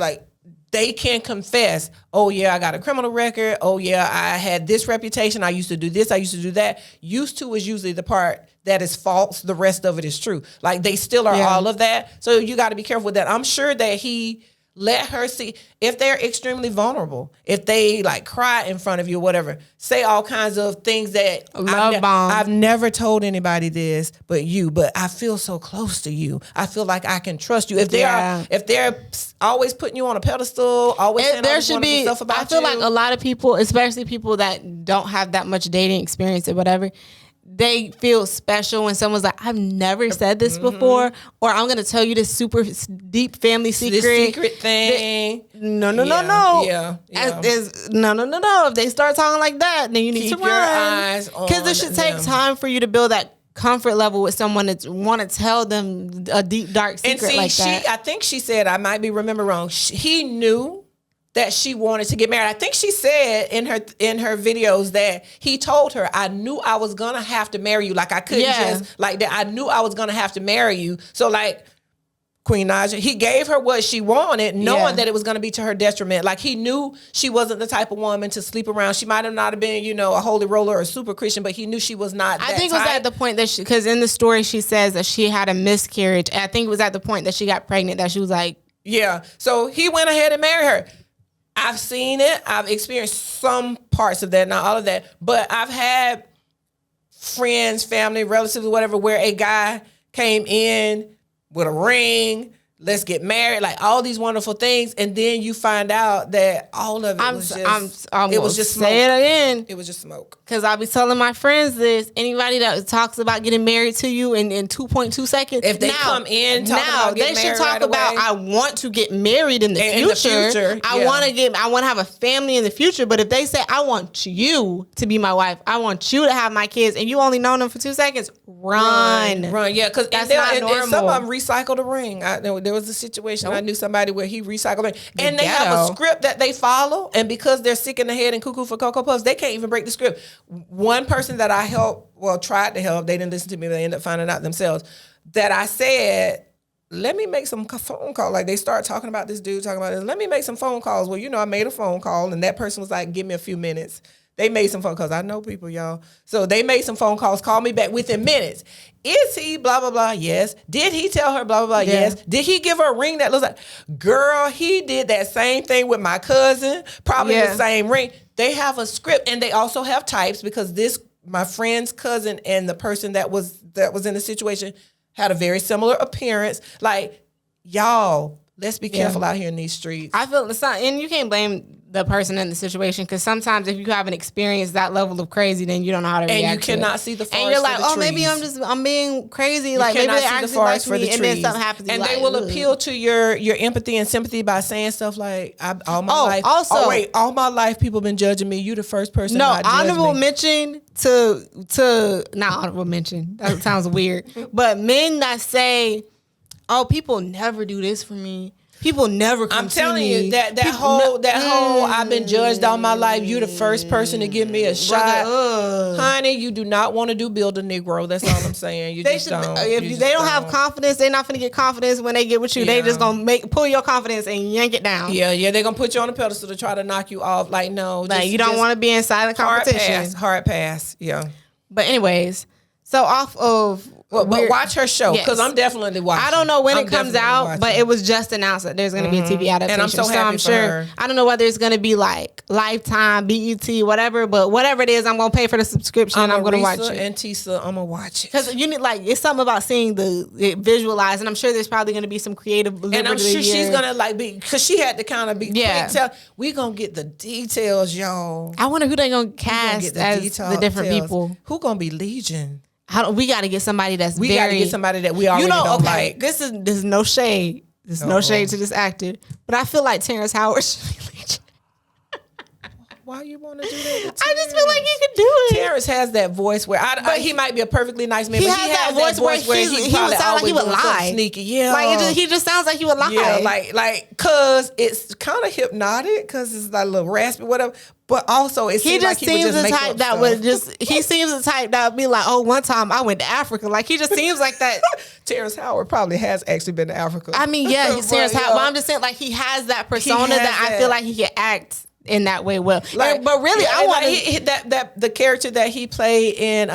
they can confess, oh, yeah, I got a criminal record. Oh, yeah, I had this reputation. I used to do this. I used to do that. Used to is usually the part that is false. The rest of it is true. Like, they still are all of that. So you got to be careful with that. I'm sure that he let her see if they're extremely vulnerable, if they like cry in front of you or whatever, say all kinds of things that I've never told anybody this, but I feel so close to you. I feel like I can trust you. If they're always putting you on a pedestal, always saying all this wonderful stuff about you. I feel like a lot of people, especially people that don't have that much dating experience or whatever, they feel special when someone's like, I've never said this before, or I'm going to tell you this super deep family secret. This secret thing. No. Yeah. No. If they start talking like that, then you need Keep to run. your eyes on Because it should take time for you to build that comfort level with someone that want to tell them a deep, dark secret like that. I think she said, I might be remember wrong, he knew that she wanted to get married. I think she said in her videos that he told her, I knew I was gonna have to marry you. Like I couldn't just like that. I knew I was gonna have to marry you. So like Queen Naja, he gave her what she wanted, knowing that it was gonna be to her detriment. Like he knew she wasn't the type of woman to sleep around. She might have not have been, a holy roller or a super Christian, but he knew she was not. I think it was at the point that because in the story she says that she had a miscarriage. I think it was at the point that she got pregnant that she was like, yeah. So he went ahead and married her. I've seen it. I've experienced some parts of that, not all of that. But I've had friends, family, relatives, whatever, where a guy came in with a ring, let's get married, like all these wonderful things, and then you find out that all of it was just it was just smoke. Say it again. It was just smoke. Because I'll be telling my friends this. Anybody that talks about getting married to you in 2.2 seconds, if they come in talking about getting they should married talk right about away. I want to get married in the future. I want to have a family in the future. But if they say I want you to be my wife, I want you to have my kids, and you only known them for 2 seconds, run. Yeah, because that's not normal. And some of them recycled a ring. There was a situation. I knew somebody where he recycled it. And they have a script that they follow. And because they're sick in the head and cuckoo for Cocoa Puffs, they can't even break the script. One person that I helped, tried to help, they didn't listen to me, they ended up finding out themselves, that I said, let me make some phone call. Like they start talking about this dude, talking about this. Let me make some phone calls. Well, I made a phone call and that person was like, give me a few minutes. They made some phone calls. I know people, y'all. So they made some phone calls, called me back within minutes. Is he blah, blah, blah? Yes. Did he tell her blah, blah, blah? Yeah. Yes. Did he give her a ring that looks like, girl, he did that same thing with my cousin, probably the same ring. They have a script and they also have types because my friend's cousin and the person that was in the situation had a very similar appearance. Like, y'all, let's be careful out here in these streets. I feel and you can't blame the person in the situation because sometimes if you haven't experienced that level of crazy, then you don't know how to react. And you cannot see the forest. And you're like, for the trees. Maybe I'm being crazy. Like maybe they actually like me, and then something happens. And they like, will appeal to your empathy and sympathy by saying stuff like, all my life people been judging me. You the first person. No, not honorable me. mention to not honorable mention. That sounds weird. But men that say, "Oh, people never do this for me. People never come I'm telling to me." you that whole I've been judged all my life. You the first person to give me a shot, honey. You do not want to build a Negro. That's all I'm saying. They don't. If they don't have confidence, they're not gonna get confidence when they get with you. They just gonna pull your confidence and yank it down. Yeah. They're gonna put you on a pedestal to try to knock you off. Like no, you don't want to be in silent competition. Hard pass. Yeah. But anyways, so off of. But watch her show because I'm definitely watching. I don't know when it comes out, but it was just announced that there's going to be a TV adaptation. And I'm so happy for her. I don't know whether it's going to be like Lifetime, BET, whatever, but whatever it is, I'm going to pay for the subscription. I'm going to watch it. And Tisa, I'm going to watch it. Because you need it's something about seeing it visualized, and I'm sure there's probably going to be some creative liberty. And I'm sure she's going to be, because she had to kind of be quick. We going to get the details, y'all. I wonder who they going to cast as the different people. Who going to be Legion? We got to get somebody that's we got to get somebody that we already don't like. This is no shade. There's no shade to this actor, but I feel like Terrence Howard should be Legion. Why you want to do that? I just feel like he could do it. Terrence has that voice where he might be a perfectly nice man, but he has that voice where he would sound like he would lie. Sneaky, yeah. Like he just sounds like he would lie. Yeah, cause it's kind of hypnotic, cause it's like a little raspy, whatever. But also, it seems like he would just make up stuff. He seems the type that would be like, oh, one time I went to Africa. Like he just seems like that. Terrence Howard probably has actually been to Africa. I mean, yeah, he's Terrence Howard. But I'm just saying, like he has that persona that I feel like he can act in that way well. But really, I want the character that he played in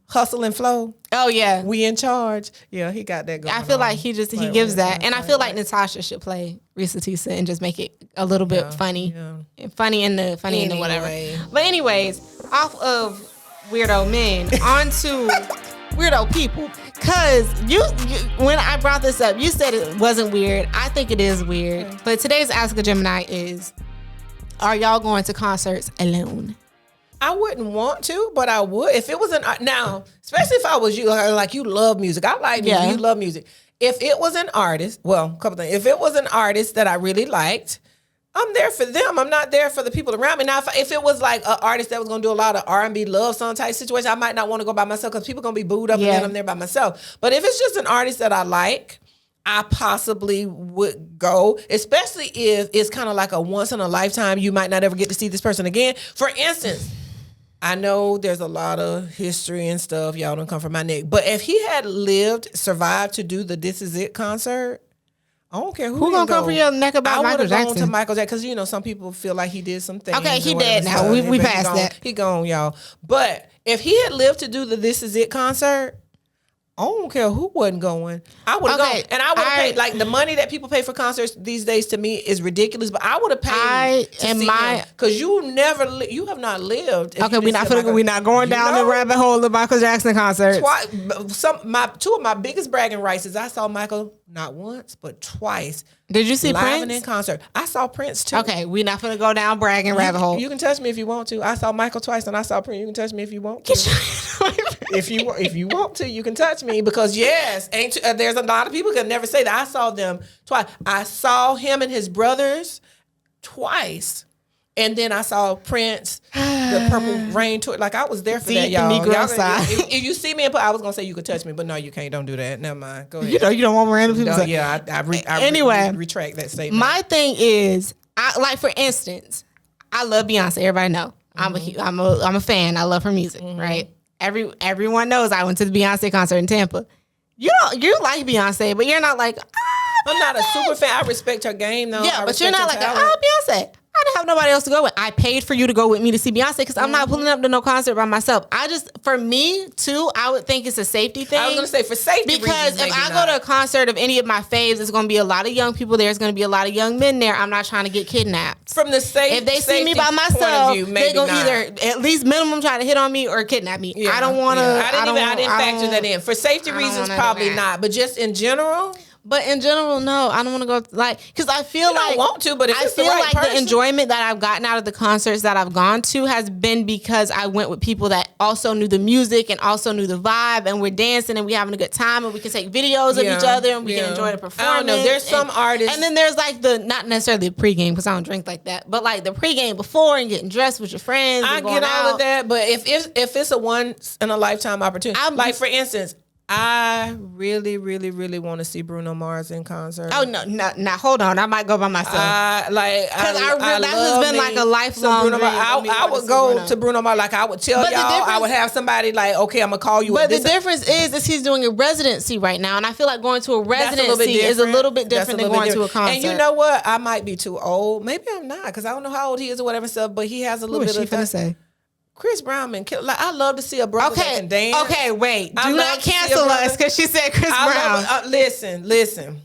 Hustle and Flow. Oh yeah, We in Charge. Yeah, he got that going. I feel like he gives that, and I feel like Natasha should play Risa Tisa and just make it a little bit funny, funny in the whatever. But anyways, off of weirdo men onto weirdo people. Cause you when I brought this up, you said it wasn't weird. I think it is weird. But today's Ask a Gemini is: are y'all going to concerts alone? I wouldn't want to, but I would if it was an now, especially if I was you, like you love music. I like music. You love music. If it was an artist, well, a couple things. If it was an artist that I really liked, I'm there for them. I'm not there for the people around me. Now, if it was like an artist that was going to do a lot of R&B love song type situation, I might not want to go by myself because people going to be booed up and then I'm there by myself. But if it's just an artist that I like, I possibly would go, especially if it's kind of like a once in a lifetime. You might not ever get to see this person again. For instance, I know there's a lot of history and stuff. Y'all don't come from my neck. But if he had survived to do the This Is It concert, I don't care who gonna come for your neck about Michael Jackson. I would have gone to Michael Jackson because some people feel like he did some things. Okay, he dead now. We passed that. He gone, y'all. But if he had lived to do the This Is It concert, I don't care who wasn't going. I would have gone. And I would have paid, like, the money that people pay for concerts these days to me is ridiculous, but I would have paid to see him. Because you have not lived. Okay, we're not going down the rabbit hole of Michael Jackson concerts. Two of my biggest bragging rights is I saw Michael not once, but twice. Did you see live Prince? And in concert. I saw Prince too. Okay, we're not going to go down bragging rabbit hole. You can touch me if you want to. I saw Michael twice and I saw Prince. You can touch me if you want to. If you want to, you can touch me because there's a lot of people can never say that. I saw them twice. I saw him and his brothers twice. And then I saw Prince, the Purple Rain tour. Like, I was there for that, y'all. If you see me, I was going to say you could touch me, but no, you can't. Don't do that. Never mind. Go ahead. You don't want random people to say. Yeah, I retract that statement. My thing is, like, for instance, I love Beyonce. Everybody know. I'm a fan. I love her music, right? Everyone knows I went to the Beyonce concert in Tampa. You like Beyonce, but you're not like, I'm not a super fan. I respect her game, though. Yeah, but you're not like, Beyonce. I didn't have nobody else to go with. I paid for you to go with me to see Beyonce because I'm not pulling up to no concert by myself. For me, too, I would think it's a safety thing. I was going to say for safety because if I go to a concert of any of my faves, it's going to be a lot of young people there. It's going to be a lot of young men there. I'm not trying to get kidnapped. From the if they see me by myself, they're going to either at least minimum try to hit on me or kidnap me. Yeah, I don't want to. I didn't factor that in. For safety reasons, probably not. But just in general. But in general, no, I don't want to go because I feel like I want to, but if it's the right person. The enjoyment that I've gotten out of the concerts that I've gone to has been because I went with people that also knew the music and also knew the vibe, and we're dancing and we're having a good time, and we can take videos of each other and we can enjoy the performance. I don't know. There's some artists, and then there's like not necessarily the pregame because I don't drink like that, but like the pregame before and getting dressed with your friends. I get all of that, but if it's a once in a lifetime opportunity, like for instance. I really, really, really want to see Bruno Mars in concert. Oh no! Hold on, I might go by myself. That has been like a lifelong dream. I would go to Bruno Mars. Like I would tell y'all, I would have somebody like, okay, I'm gonna call you. But the difference is he's doing a residency right now, and I feel like going to a residency is a little bit different than going to a concert. And you know what? I might be too old. Maybe I'm not because I don't know how old he is or whatever stuff. But he has a little bit of. Finna say? Chris Brown and like I love to see a brother that can dance. Okay, wait. Do not cancel us because she said Chris Brown. Listen.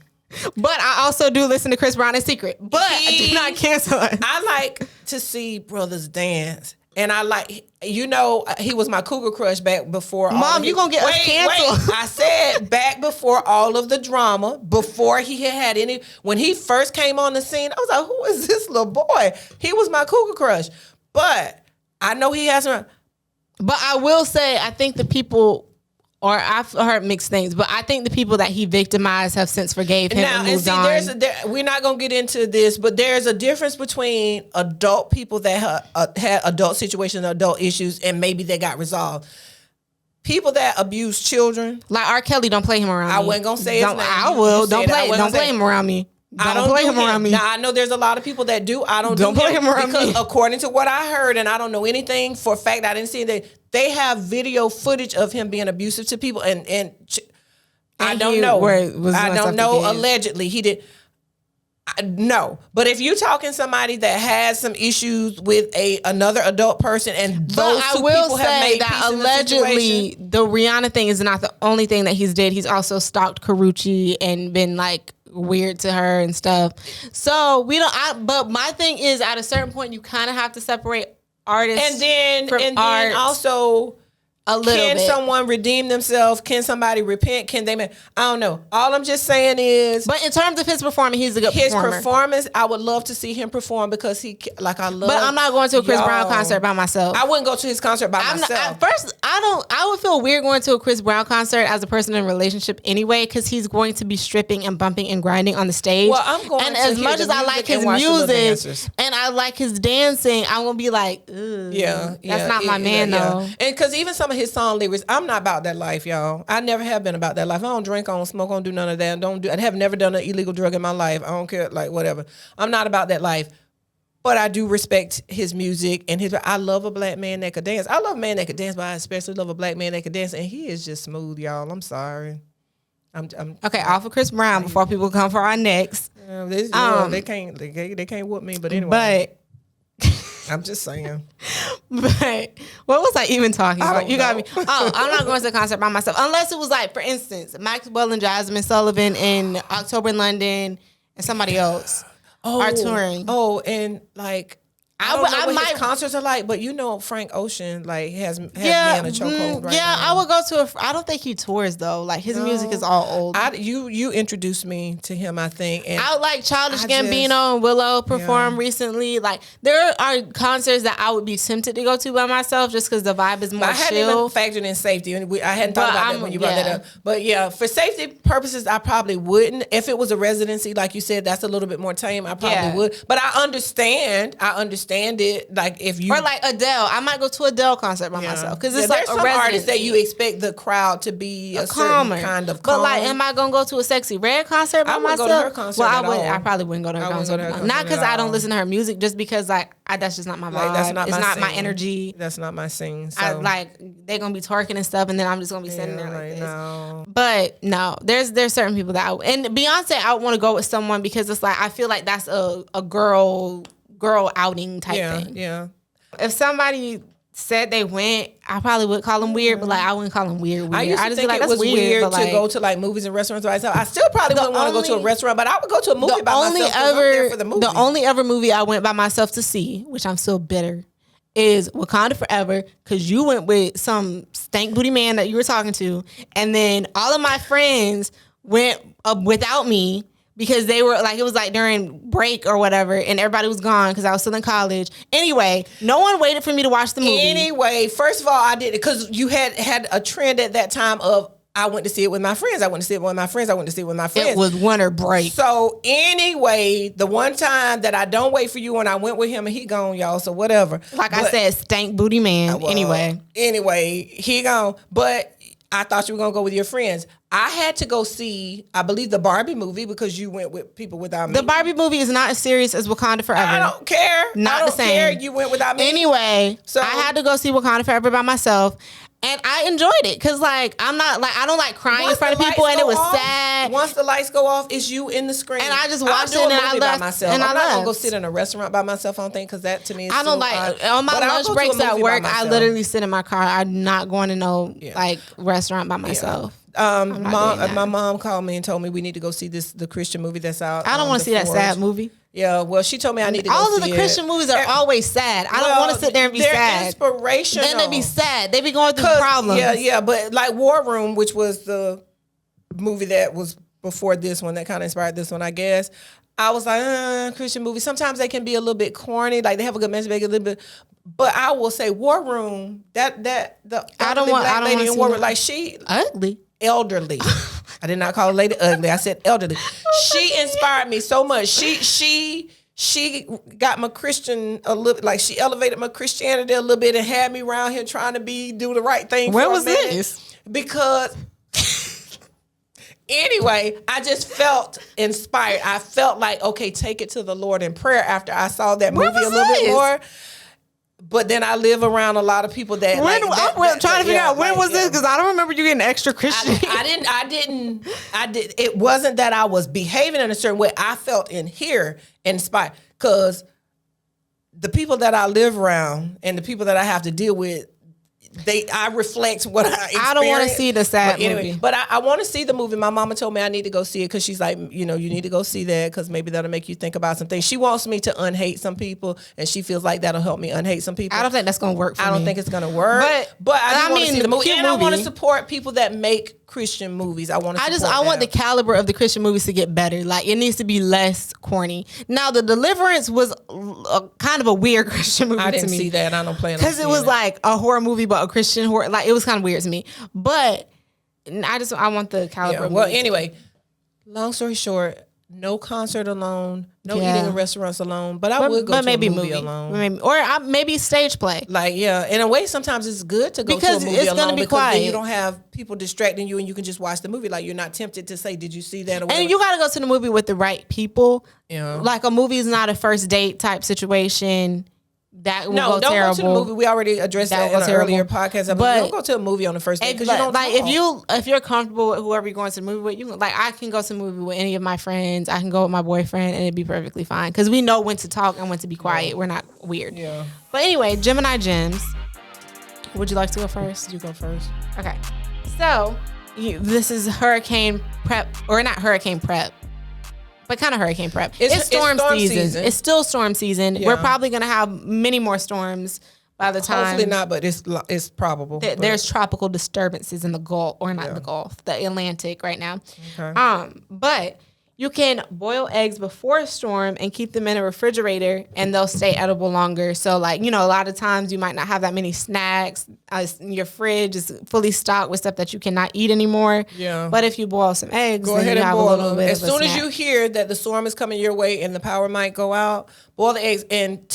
But I also do listen to Chris Brown in secret. But do not cancel us. I like to see brothers dance. And I like, he was my cougar crush back before. Mom, you gonna get us canceled. Wait. I said back before all of the drama, before he had any, when he first came on the scene, I was like, who is this little boy? He was my cougar crush. But I know he hasn't. But I will say, I think the people, or I've heard mixed things, but I think the people that he victimized have since forgave him and moved on. We're not going to get into this, but there's a difference between adult people that had adult situations, adult issues, and maybe they got resolved. People that abuse children. Like R. Kelly, don't play him around me. I wasn't going to say his name. I will. Don't play him around me. Don't play him around me. Now, I know there's a lot of people that do. I don't play him around me. According to what I heard, and I don't know anything for a fact, I didn't see that they have video footage of him being abusive to people. And I don't know. I don't know. Allegedly, he did. No, but if you're talking somebody that has some issues with another adult person, and those two people have made peace in the situation. Allegedly, the Rihanna thing is not the only thing that he's did. He's also stalked Karrueche and been like weird to her and stuff. So we don't. But my thing is, at a certain point, you kind of have to separate artists and then also A little Can bit. someone redeem themselves? Can somebody repent? Can they? I don't know. All I'm just saying is, But in terms of his performance, he's a good performer. Performance, I would love to see him perform because I love. But I'm not going to a Chris Brown concert by myself. I wouldn't go to his concert by myself. I would feel weird going to a Chris Brown concert as a person in a relationship anyway, because he's going to be stripping and bumping and grinding on the stage. Well, I'm going and to as hear much the as I music like his and watch the little music dancers. and I like his dancing, I'm gonna be like, ugh, that's not my man though. And because even some of his song lyrics, I'm not about that life, y'all. I never have been about that life. I don't drink, I don't smoke, I don't do none of that. I have never done an illegal drug in my life. I don't care, like whatever. I'm not about that life. But I do respect his music and I love a black man that could dance. I love a man that could dance, but I especially love a black man that could dance. And he is just smooth, y'all. I'm sorry. Okay, off of Chris Brown before people come for our necks. They can't whoop me, but anyway. But I'm just saying. But what was I even talking about? You got me. know. Oh, I'm not going to the concert by myself. Unless it was like, for instance, Maxwell and Jasmine Sullivan in October in London and somebody else are touring. Oh, and like I don't know what his concerts are like, but you know Frank Ocean like has me in a chokehold right now. I would go to I don't think he tours though. Like his music is all old. You introduced me to him, I think. And I would like Childish Gambino and Willow perform recently. Like there are concerts that I would be tempted to go to by myself just because the vibe is more chill. I hadn't even factored in safety. I hadn't thought about that when you brought that up. But yeah, for safety purposes, I probably wouldn't. If it was a residency, like you said, that's a little bit more tame. I probably would. But I understand it. Like if you or like Adele, I might go to Adele concert by myself because it's like there's a some artists that you expect the crowd to be a certain kind of calm. But like, am I gonna go to a Sexy Red concert by myself? I wouldn't go to her concert. Well, I wouldn't. I probably wouldn't go to her concert. Not because I don't listen to her music, just because like that's just not my vibe. It's not my energy. That's not my scene. So. I like they're gonna be twerking and stuff, and then I'm just gonna be sitting there like this. No. But no, there's certain people that and Beyonce, I would want to go with someone because it's like I feel like that's a girl outing type thing. Yeah. If somebody said they went, I probably would call them weird, but like I wouldn't call them weird. I used to just think be like, it was weird to like, go to like movies and restaurants by myself. I still probably wouldn't want to go to a restaurant, but I would go to a movie by myself I'm there for the movie. The only ever movie I went by myself to see, which I'm still bitter, is Wakanda Forever, because you went with some stank booty man that you were talking to, and then all of my friends went without me. Because they were like, it was like during break or whatever, and everybody was gone because I was still in college. Anyway, no one waited for me to watch the movie. Anyway, first of all, I did it because you had a trend at that time of I went to see it with my friends. I went to see it with my friends. I went to see it with my friends. It was winter break. So anyway, the one time that I don't wait for you and I went with him and he gone, y'all. So whatever. I said, stank booty man. Anyway, he gone. But I thought you were going to go with your friends. I had to go see, I believe, the Barbie movie because you went with people without me. The Barbie movie is not as serious as Wakanda Forever. I don't care. Not the same. Care. You went without me. Anyway, so I had to go see Wakanda Forever by myself. And I enjoyed it because, like, I don't like crying in front of people, and it was sad. Once the lights go off, it's you in the screen. And I just watched it, and I left. By myself. I'm not gonna go sit in a restaurant by myself. I don't think because that to me is I don't like on my lunch breaks at work. I literally sit in my car. I'm not going to no like restaurant by myself. My mom called me and told me we need to go see the Christian movie that's out. I don't want to see that sad movie. Yeah, well, she told me I need to go see it. All of the Christian movies are always sad. I don't want to sit there and be sad. They're inspirational. Then they be sad. They be going through problems. Yeah, but like War Room, which was the movie that was before this one that kind of inspired this one, I guess. I was like, Christian movies. Sometimes they can be a little bit corny. Like they have a good message, a little bit. But I will say War Room, the black lady in War Room, like she elderly. I did not call a lady ugly. I said elderly. She inspired me so much. She got my Christian a little, like she elevated my Christianity a little bit and had me around here trying to do the right thing. Where was this? Because anyway, I just felt inspired. I felt like, okay, take it to the Lord in prayer after I saw that movie a little bit more. But then I live around a lot of people that. I'm trying to figure out when was this because I don't remember you getting extra Christian. I didn't. It wasn't that I was behaving in a certain way. I felt in here inspired because the people that I live around and the people that I have to deal with, I reflect what I experience. I don't want to see the sad movie. But I want to see the movie. My mama told me I need to go see it because she's like, you need to go see that because maybe that'll make you think about some things. She wants me to unhate some people, and she feels like that'll help me unhate some people. I don't think that's going to work for me. I don't think it's going to work. But I want to see the movie. And I want to support people that make Christian movies. I want the caliber of the Christian movies to get better. Like, it needs to be less corny. Now, The Deliverance was kind of a weird Christian movie to me. I didn't see that. I don't plan on because it was like a horror movie, but a Christian horror. Like, it was kind of weird to me. But I want the caliber. Yeah, well, anyway, long story short, no concert alone, no eating in restaurants alone. But I would go to a movie alone. Maybe stage play. Like, yeah, in a way, sometimes it's good to go to a movie it's alone be because quiet. then you don't have people distracting you and you can just watch the movie. Like, you're not tempted to say, did you see that? Or whatever. And you got to go to the movie with the right people. Yeah. Like, a movie is not a first date type situation. That will go don't terrible. go to the movie. We already addressed that in an earlier podcast. But don't go to a movie on the first date because you don't like talk. if you're comfortable with whoever you're going to the movie with, you can, like, I can go to the movie with any of my friends. I can go with my boyfriend and it'd be perfectly fine because we know when to talk and when to be quiet. Yeah. We're not weird. Yeah. But anyway, Gemini Gems. Would you like to go first? You go first. Okay. So this is hurricane prep, or not hurricane prep, but kind of hurricane prep. It's storm season. It's still storm season. Yeah. We're probably going to have many more storms by the time. Hopefully not, but it's probable. There's tropical disturbances in the Gulf, or not the Gulf, the Atlantic right now. Okay. But you can boil eggs before a storm and keep them in a refrigerator, and they'll stay edible longer. So, like, a lot of times you might not have that many snacks. Your fridge is fully stocked with stuff that you cannot eat anymore. Yeah. But if you boil some eggs, go then ahead you and have boil a little them. bit As of a soon as snack. you hear that the storm is coming your way and the power might go out, boil the eggs. And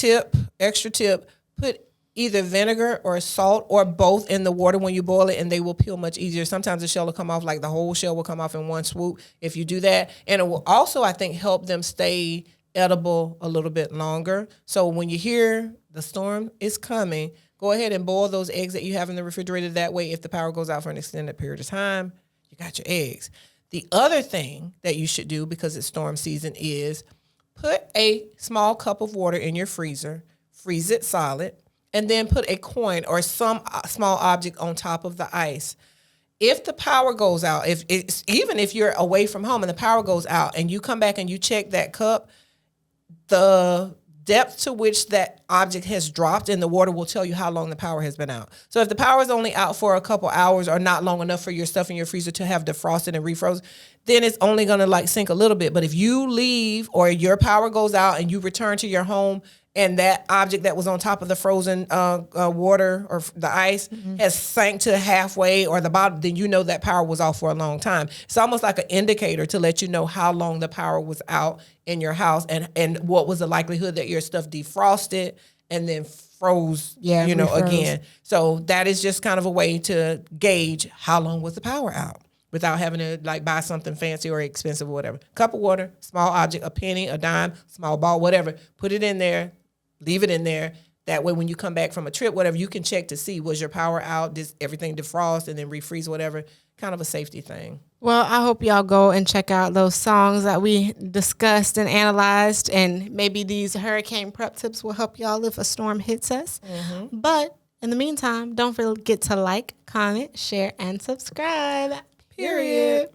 extra tip, put either vinegar or salt or both in the water when you boil it, and they will peel much easier. Sometimes the shell will come off, like the whole shell will come off in one swoop if you do that. And it will also, I think, help them stay edible a little bit longer. So when you hear the storm is coming, go ahead and boil those eggs that you have in the refrigerator. That way, if the power goes out for an extended period of time, you got your eggs. The other thing that you should do, because it's storm season, is put a small cup of water in your freezer, freeze it solid, and then put a coin or some small object on top of the ice. If the power goes out, even if you're away from home and the power goes out and you come back and you check that cup, the depth to which that object has dropped in the water will tell you how long the power has been out. So if the power is only out for a couple hours or not long enough for your stuff in your freezer to have defrosted and refrozen, then it's only going to sink a little bit. But if you leave or your power goes out and you return to your home and that object that was on top of the frozen water or the ice has sank to halfway or the bottom, then you know that power was off for a long time. It's almost like an indicator to let you know how long the power was out in your house and what was the likelihood that your stuff defrosted and then froze, again. So that is just kind of a way to gauge how long was the power out without having to buy something fancy or expensive or whatever. Cup of water, small object, a penny, a dime, small ball, whatever. Put it in there. Leave it in there. That way, when you come back from a trip, whatever, you can check to see, was your power out? Did everything defrost and then refreeze, whatever? Kind of a safety thing. Well, I hope y'all go and check out those songs that we discussed and analyzed, and maybe these hurricane prep tips will help y'all if a storm hits us. Mm-hmm. But in the meantime, don't forget to like, comment, share, and subscribe. Period.